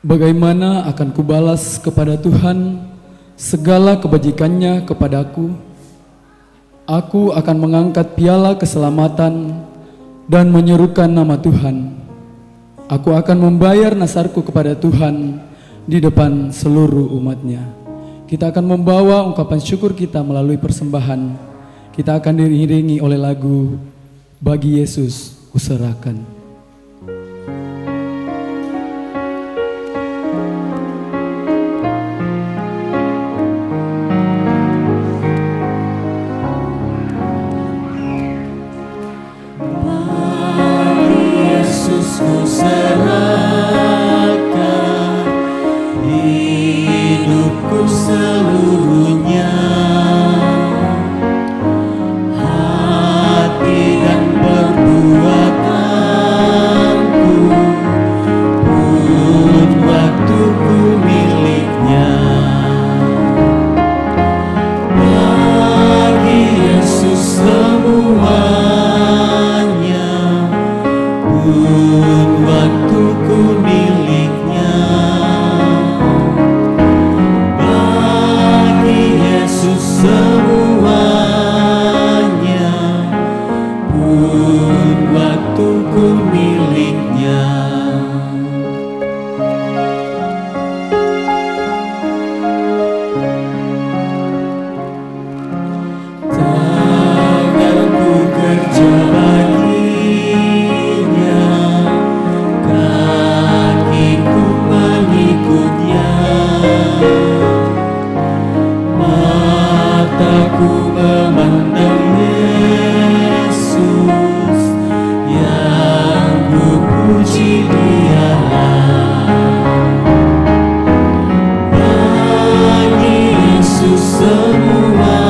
Bagaimana akan kubalas kepada Tuhan segala kebajikannya kepadaku? Aku akan mengangkat piala keselamatan dan menyerukan nama Tuhan. Aku akan membayar nasarku kepada Tuhan di depan seluruh umatnya. Kita akan membawa ungkapan syukur kita melalui persembahan. Kita akan diiringi oleh lagu Bagi Yesus Kuserahkan. Kuserahkan hidupku seluruhnya, hati dan perbuatanku pun waktuku miliknya. Bagi Yesus semuanya, pun waktuku miliknya. Bagi Yesus semuanya, pun waktuku miliknya. Tanganku kerja baginya, kakiku mengikutnya, mataku memandang Yesus, yang kupuji Dialah. Bagi Yesus semuanya,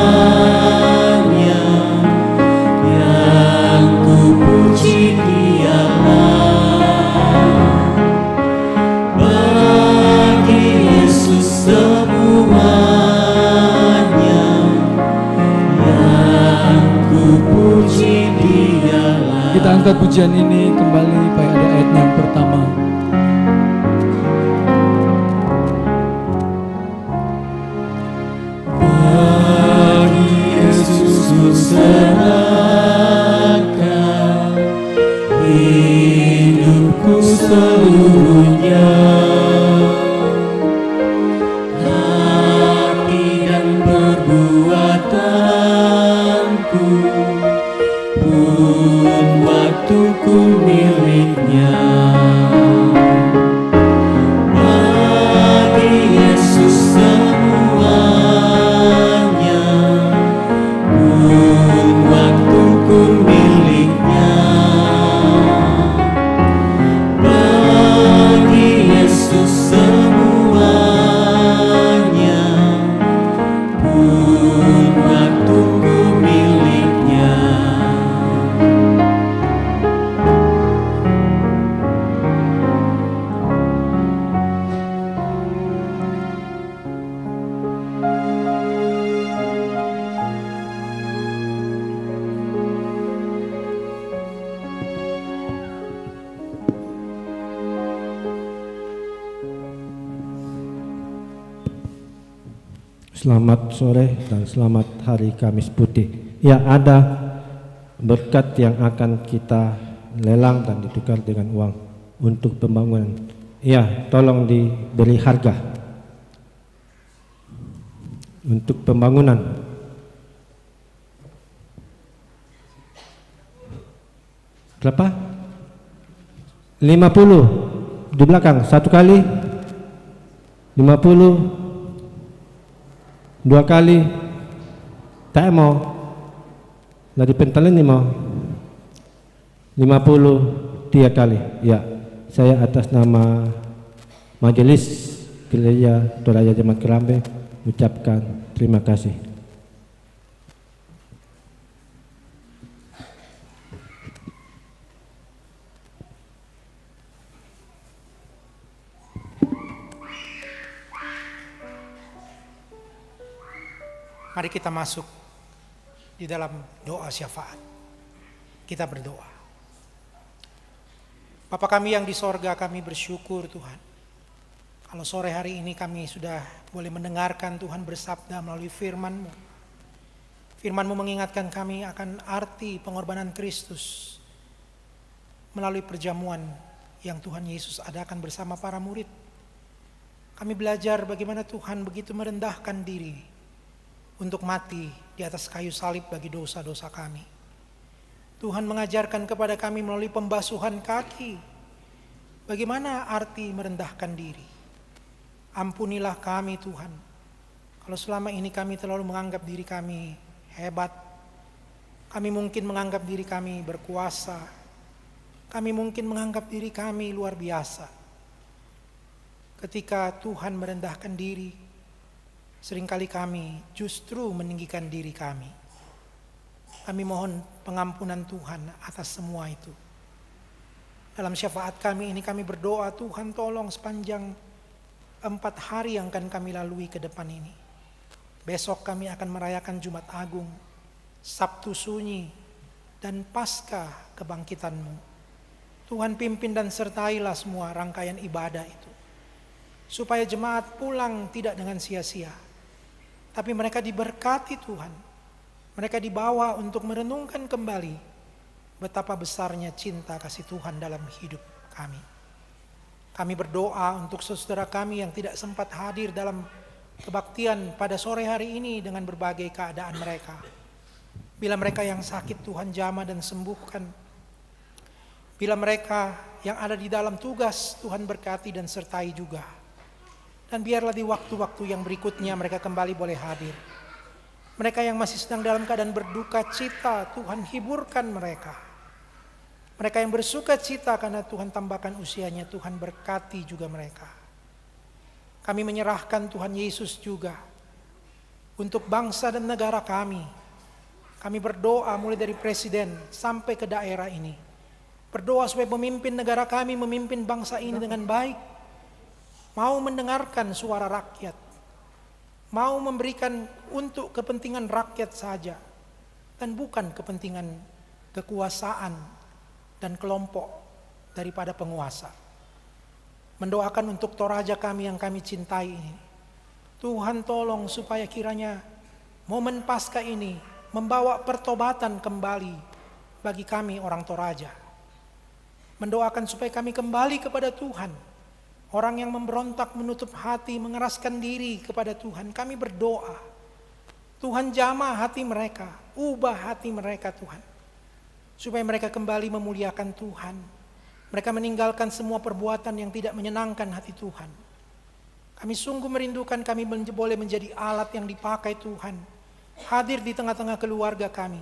yang kupuji Dialah. Bagi Yesus semuanya, yang kupuji Dialah. Kita angkat pujian ini kembali pada ayat yang pertama. Bagi Yesus kuserahkan hidupku seluruhnya, hati dan perbuatanku pun waktuku miliknya. Bagi Yesus semuanya, pun waktuku miliknya. Bagi Yesus semuanya, pun waktuku miliknya. Selamat sore dan selamat hari Kamis Putih. Ya, ada berkat yang akan kita lelang dan ditukar dengan uang untuk pembangunan. Ya, tolong diberi harga untuk pembangunan. Berapa? 50 di belakang, satu kali 50, dua kali, tak mau, dari pentalin ni mau, 50 3 kali. Ya, saya atas nama Majelis Gereja Toraja Jemaat Kerambe ucapkan terima kasih. Mari kita masuk di dalam doa syafaat. Kita berdoa. Bapa kami yang di sorga, kami bersyukur Tuhan. Kalau sore hari ini kami sudah boleh mendengarkan Tuhan bersabda melalui firman-Mu. Firman-Mu mengingatkan kami akan arti pengorbanan Kristus melalui perjamuan yang Tuhan Yesus adakan bersama para murid. Kami belajar bagaimana Tuhan begitu merendahkan diri untuk mati di atas kayu salib bagi dosa-dosa kami. Tuhan mengajarkan kepada kami melalui pembasuhan kaki bagaimana arti merendahkan diri. Ampunilah kami Tuhan, kalau selama ini kami terlalu menganggap diri kami hebat, kami mungkin menganggap diri kami berkuasa, kami mungkin menganggap diri kami luar biasa. Ketika Tuhan merendahkan diri, seringkali kami justru meninggikan diri kami. Kami mohon pengampunan Tuhan atas semua itu. Dalam syafaat kami ini kami berdoa, Tuhan tolong sepanjang 4 hari yang akan kami lalui ke depan ini. Besok kami akan merayakan Jumat Agung, Sabtu Sunyi, dan Paskah kebangkitan-Mu. Tuhan pimpin dan sertailah semua rangkaian ibadah itu, supaya jemaat pulang tidak dengan sia-sia, tapi mereka diberkati Tuhan. Mereka dibawa untuk merenungkan kembali betapa besarnya cinta kasih Tuhan dalam hidup kami. Kami berdoa untuk saudara kami yang tidak sempat hadir dalam kebaktian pada sore hari ini dengan berbagai keadaan mereka. Bila mereka yang sakit Tuhan jamah dan sembuhkan. Bila mereka yang ada di dalam tugas Tuhan berkati dan sertai juga. Dan biarlah di waktu-waktu yang berikutnya mereka kembali boleh hadir. Mereka yang masih sedang dalam keadaan berduka cita, Tuhan hiburkan mereka. Mereka yang bersuka cita karena Tuhan tambahkan usianya, Tuhan berkati juga mereka. Kami menyerahkan Tuhan Yesus juga untuk bangsa dan negara kami. Kami berdoa mulai dari presiden sampai ke daerah ini. Berdoa supaya pemimpin negara kami memimpin bangsa ini dengan baik. Mau mendengarkan suara rakyat. Mau memberikan untuk kepentingan rakyat saja. Dan bukan kepentingan kekuasaan dan kelompok daripada penguasa. Mendoakan untuk Toraja kami yang kami cintai ini. Tuhan tolong supaya kiranya momen Paskah ini membawa pertobatan kembali bagi kami orang Toraja. Mendoakan supaya kami kembali kepada Tuhan. Orang yang memberontak, menutup hati, mengeraskan diri kepada Tuhan. Kami berdoa. Tuhan jamah hati mereka, ubah hati mereka Tuhan. Supaya mereka kembali memuliakan Tuhan. Mereka meninggalkan semua perbuatan yang tidak menyenangkan hati Tuhan. Kami sungguh merindukan kami boleh menjadi alat yang dipakai Tuhan. Hadir di tengah-tengah keluarga kami.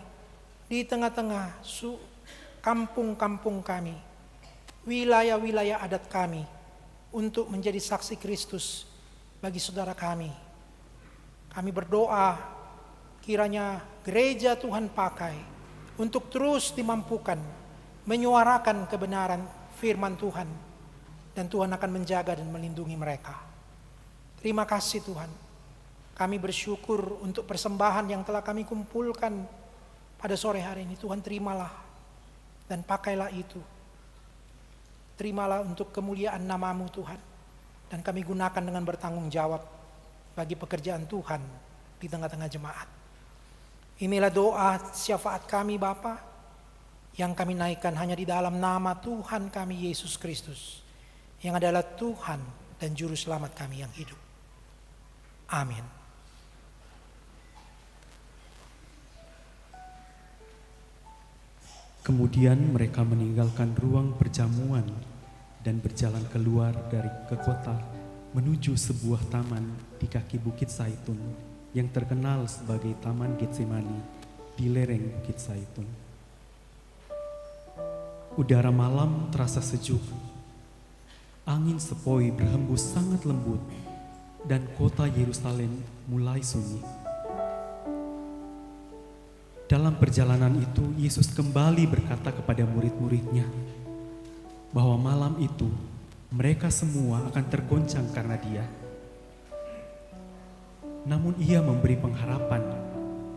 Di tengah-tengah kampung-kampung kami. Wilayah-wilayah adat kami. Untuk menjadi saksi Kristus bagi saudara kami. Kami berdoa kiranya gereja Tuhan pakai untuk terus dimampukan menyuarakan kebenaran firman Tuhan, dan Tuhan akan menjaga dan melindungi mereka. Terima kasih Tuhan. Kami bersyukur untuk persembahan yang telah kami kumpulkan pada sore hari ini. Tuhan terimalah dan pakailah itu. Terimalah untuk kemuliaan nama-Mu Tuhan, dan kami gunakan dengan bertanggung jawab bagi pekerjaan Tuhan di tengah-tengah jemaat. Inilah doa syafaat kami Bapa yang kami naikkan hanya di dalam nama Tuhan kami Yesus Kristus, yang adalah Tuhan dan Juru Selamat kami yang hidup. Amin. Kemudian mereka meninggalkan ruang perjamuan dan berjalan keluar dari ke kota menuju sebuah taman di kaki Bukit Zaitun yang terkenal sebagai Taman Getsemani di lereng Bukit Zaitun. Udara malam terasa sejuk. Angin sepoi berhembus sangat lembut dan kota Yerusalem mulai sunyi. Dalam perjalanan itu, Yesus kembali berkata kepada murid-muridnya bahwa malam itu mereka semua akan tergoncang karena Dia. Namun Ia memberi pengharapan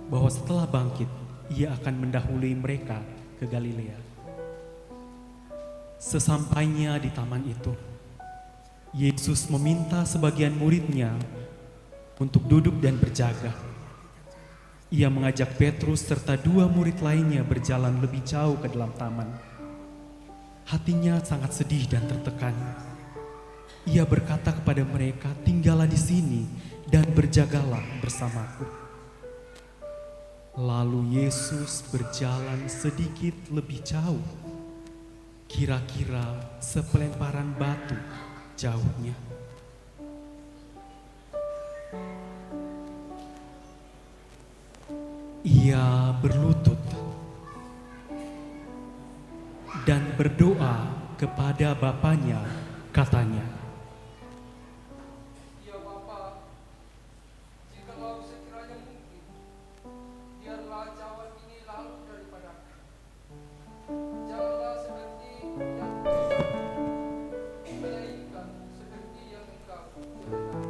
bahwa setelah bangkit, Ia akan mendahului mereka ke Galilea. Sesampainya di taman itu, Yesus meminta sebagian muridnya untuk duduk dan berjaga. Ia mengajak Petrus serta 2 murid lainnya berjalan lebih jauh ke dalam taman. Hatinya sangat sedih dan tertekan. Ia berkata kepada mereka, "Tinggallah di sini dan berjagalah bersamaku." Lalu Yesus berjalan sedikit lebih jauh, kira-kira sepelemparan batu jauhnya. Ia berlutut dan berdoa kepada Bapanya, katanya, "Ya Bapa, jikalau sekiranya mungkin, biarlah cawan ini lalu daripadaku. Janganlah seperti yang melainkan seperti yang Engkau kehendaki."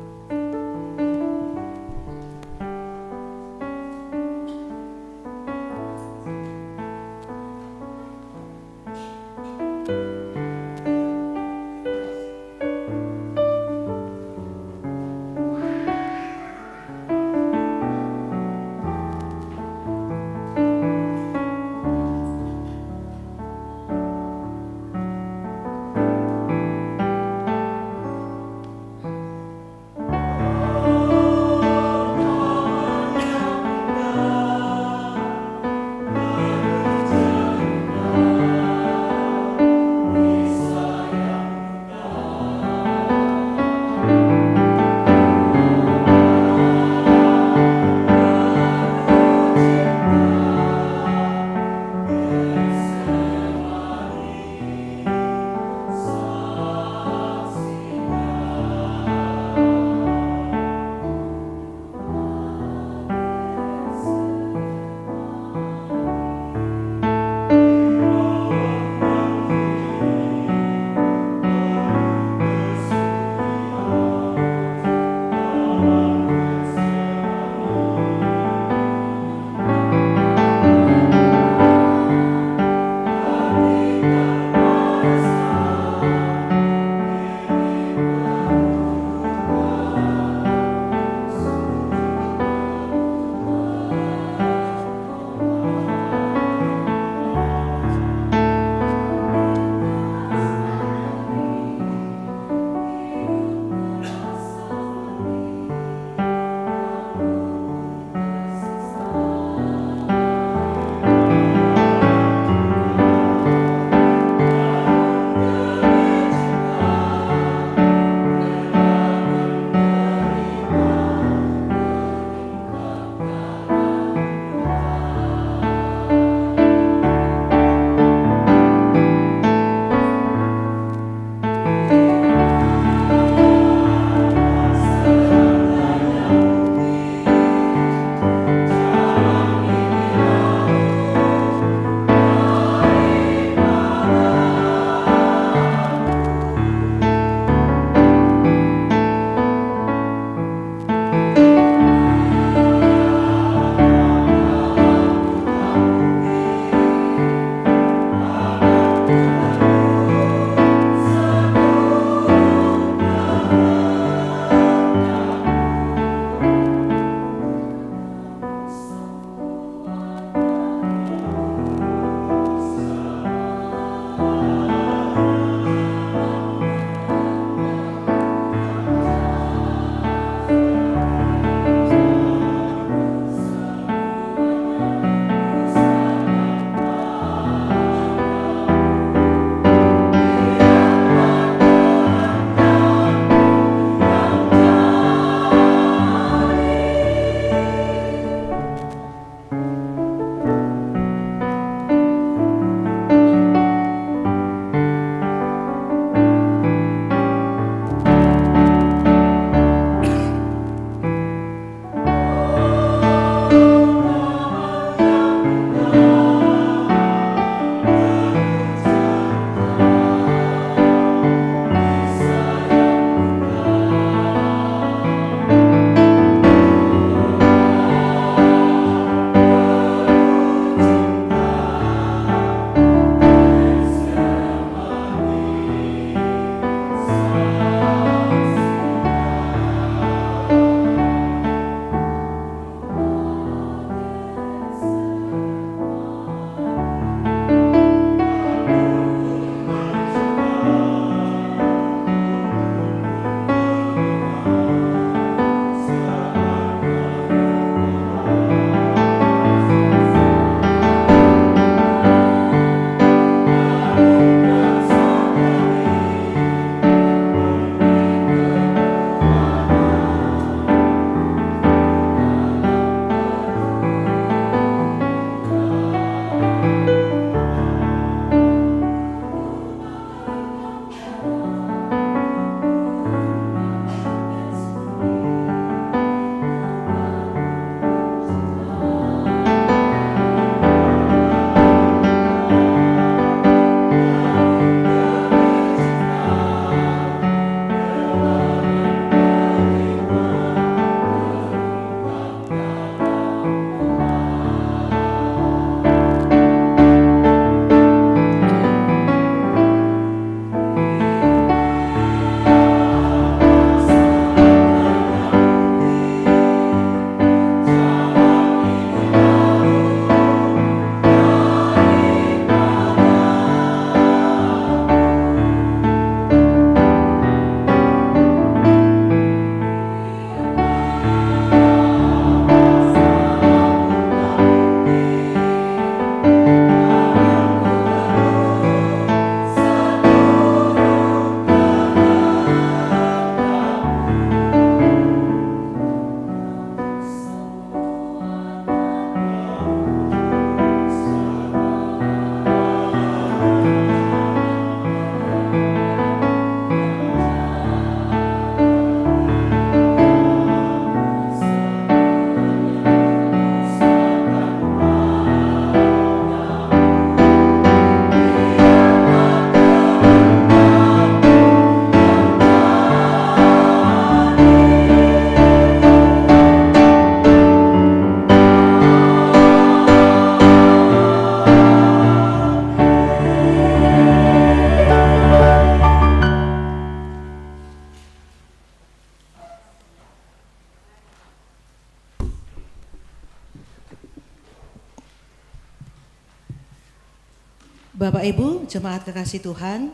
Bapak Ibu, jemaat kekasih Tuhan,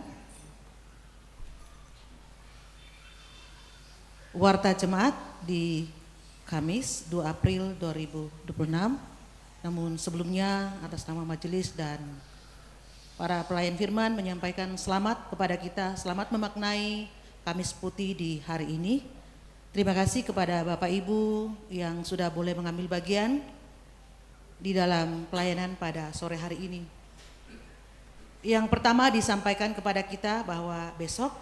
warta jemaat di Kamis 2 April 2026. Namun sebelumnya atas nama majelis dan para pelayan firman menyampaikan selamat kepada kita, selamat memaknai Kamis Putih di hari ini. Terima kasih kepada Bapak Ibu yang sudah boleh mengambil bagian di dalam pelayanan pada sore hari ini. Yang pertama disampaikan kepada kita bahwa besok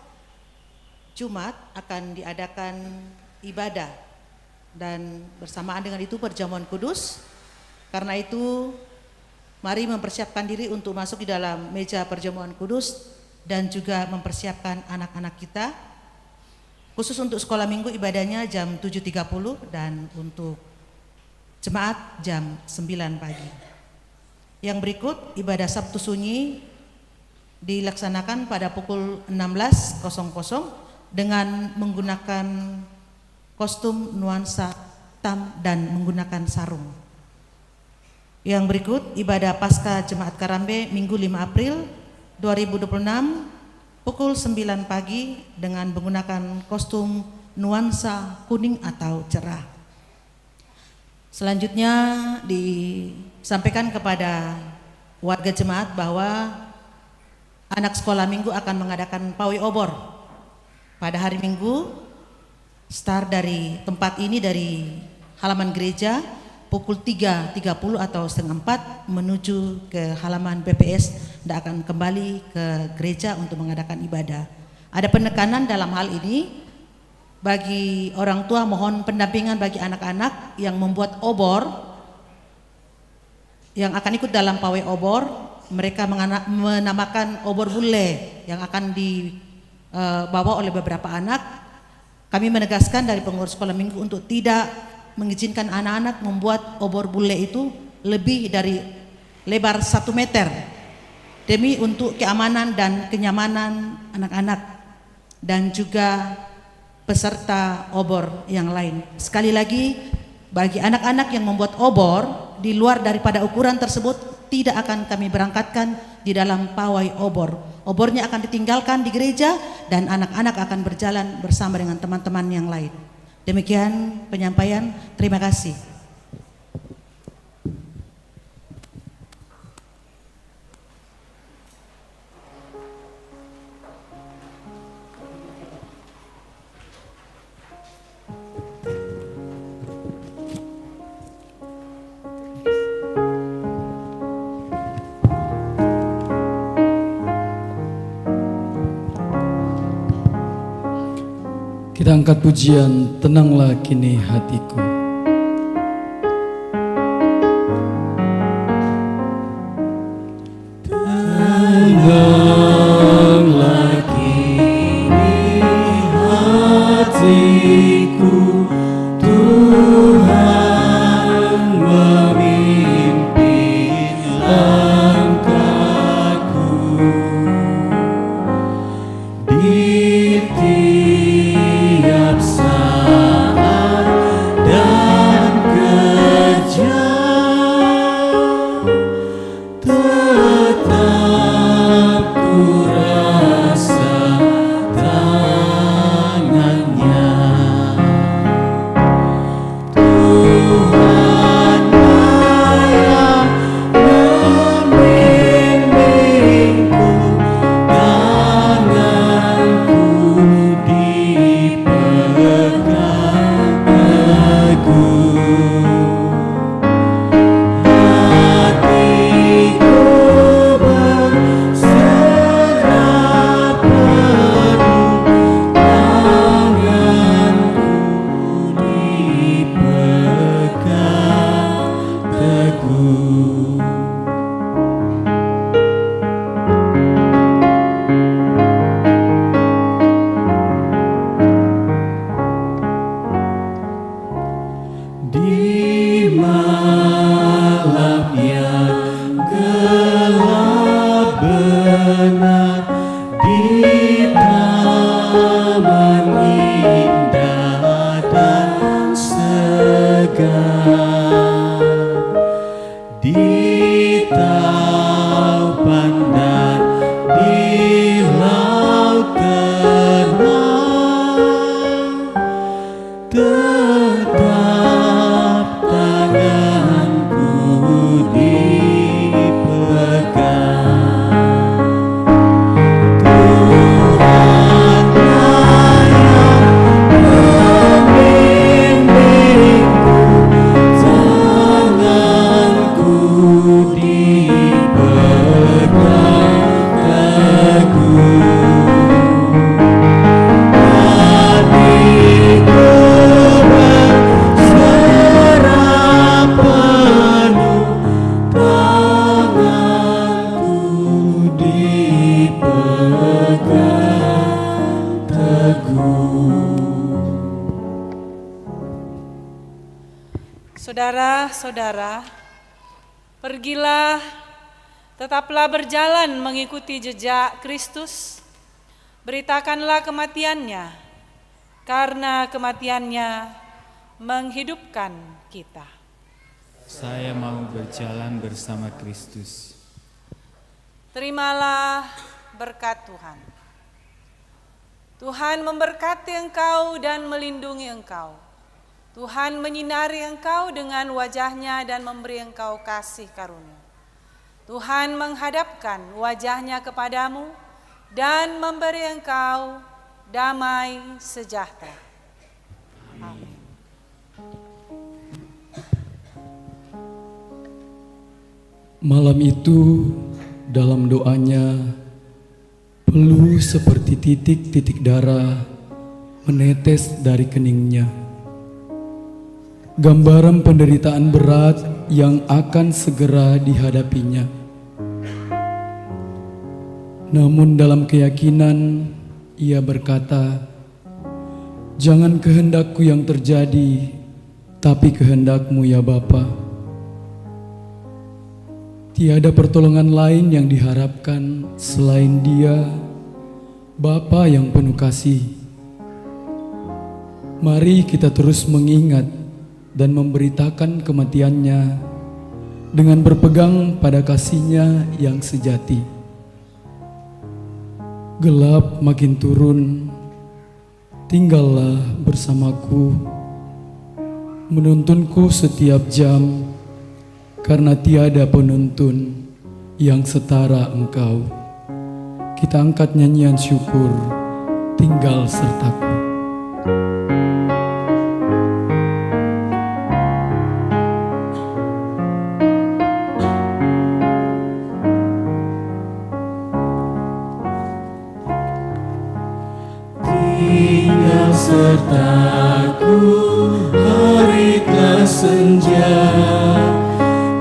Jumat akan diadakan ibadah dan bersamaan dengan itu perjamuan kudus. Karena itu mari mempersiapkan diri untuk masuk di dalam meja perjamuan kudus dan juga mempersiapkan anak-anak kita. Khusus untuk sekolah minggu ibadahnya jam 7.30 dan untuk jemaat jam 9 pagi. Yang berikut ibadah Sabtu Sunyi dilaksanakan pada pukul 16.00 dengan menggunakan kostum nuansa hitam dan menggunakan sarung. Yang berikut ibadah Paskah Jemaat Karambe Minggu 5 April 2026 pukul 9 pagi dengan menggunakan kostum nuansa kuning atau cerah. Selanjutnya disampaikan kepada warga jemaat bahwa anak sekolah minggu akan mengadakan pawai obor pada hari Minggu, start dari tempat ini dari halaman gereja pukul 3.30 atau setengah 4 menuju ke halaman BPS dan akan kembali ke gereja untuk mengadakan ibadah. Ada penekanan dalam hal ini bagi orang tua, mohon pendampingan bagi anak-anak yang membuat obor yang akan ikut dalam pawai obor. Mereka menamakan obor bule yang akan dibawa oleh beberapa anak. Kami menegaskan dari pengurus sekolah minggu untuk tidak mengizinkan anak-anak membuat obor bule itu lebih dari lebar 1 meter demi untuk keamanan dan kenyamanan anak-anak dan juga peserta obor yang lain. Sekali lagi, bagi anak-anak yang membuat obor di luar daripada ukuran tersebut tidak akan kami berangkatkan di dalam pawai obor. Obornya akan ditinggalkan di gereja dan anak-anak akan berjalan bersama dengan teman-teman yang lain. Demikian penyampaian, terima kasih. Kita angkat pujian, tenanglah kini hatiku. Tenanglah kini hatiku, Tuhan memimpin langkahku di tiap saat dan saudara, pergilah, tetaplah berjalan mengikuti jejak Kristus. Beritakanlah kematiannya, karena kematiannya menghidupkan kita. Saya mau berjalan bersama Kristus. Terimalah berkat Tuhan. Tuhan memberkati engkau dan melindungi engkau. Tuhan menyinari engkau dengan wajah-Nya dan memberi engkau kasih karunia. Tuhan menghadapkan wajah-Nya kepadamu dan memberi engkau damai sejahtera. Amin. Malam itu dalam doanya, peluh seperti titik-titik darah menetes dari keningnya. Gambaran penderitaan berat yang akan segera dihadapinya. Namun dalam keyakinan ia berkata, "Jangan kehendakku yang terjadi, tapi kehendak-Mu ya Bapa." Tiada pertolongan lain yang diharapkan selain Dia, Bapa yang penuh kasih. Mari kita terus mengingat dan memberitakan kematian-Nya dengan berpegang pada kasih-Nya yang sejati. Gelap makin turun, tinggallah bersamaku, menuntunku setiap jam, karena tiada penuntun yang setara Engkau. Kita angkat nyanyian syukur, tinggal sertaku. Tinggal sertaku, hari telah senja,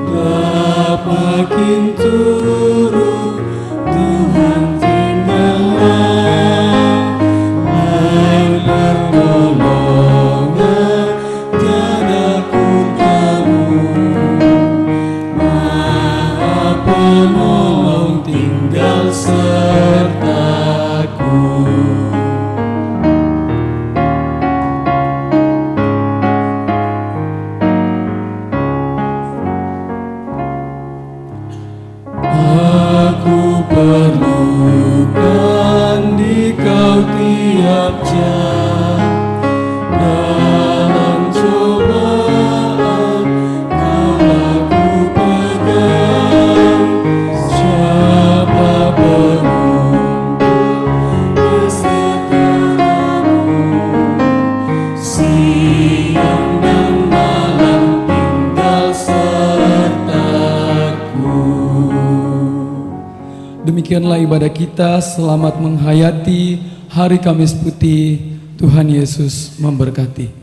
gelap makin turun, Tuhan tinggallah, benar tolongnya, tiada ku kamu, Maha Penolong tinggal sertaku. Aku perlukan di Kau tiap jam, dalam cobaan Kaulah ku pegang, siapa penuntun besertamu, siang dan malam tinggal sertaku. Demikianlah ibadah kita. Selamat menghayati hari Kamis Putih. Tuhan Yesus memberkati.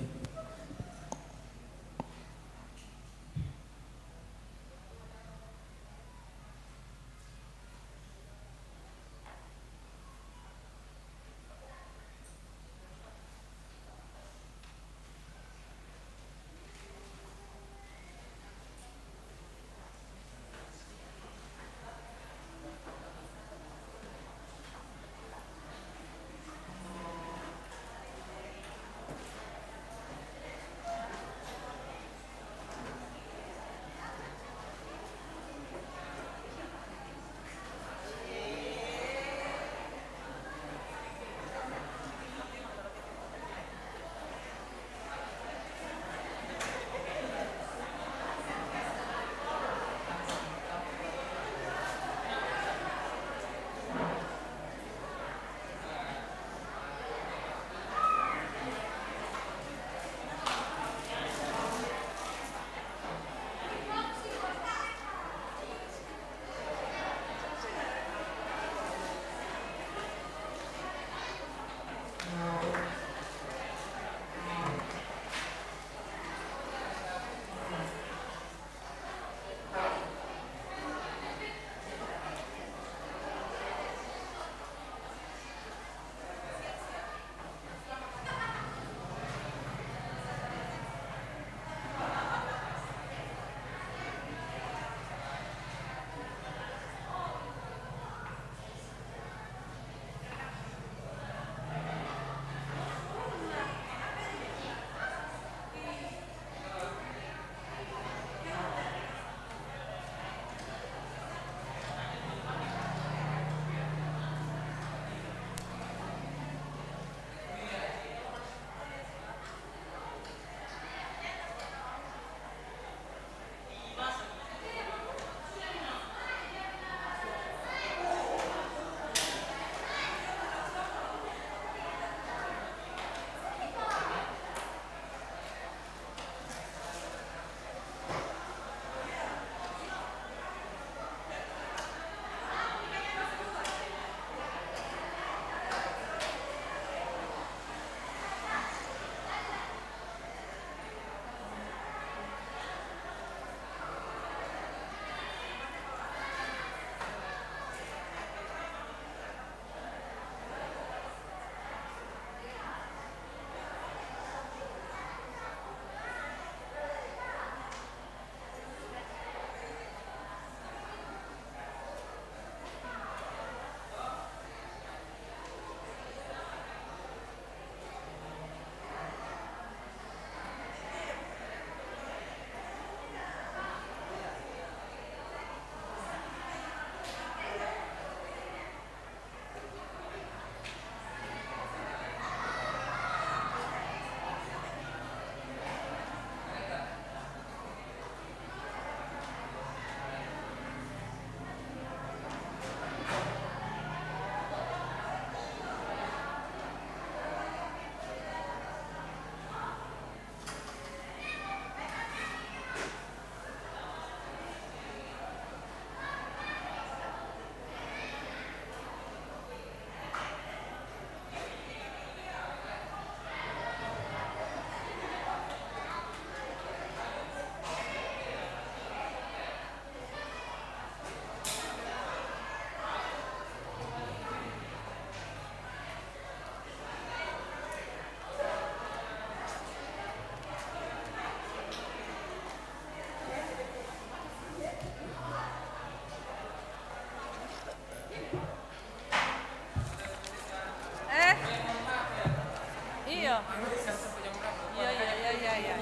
Iya, iya, iya, iya, iya.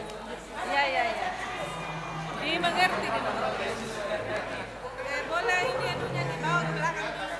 Iya, iya, iya. Dimengerti, boleh ini anunya di bawah di belakang dulu.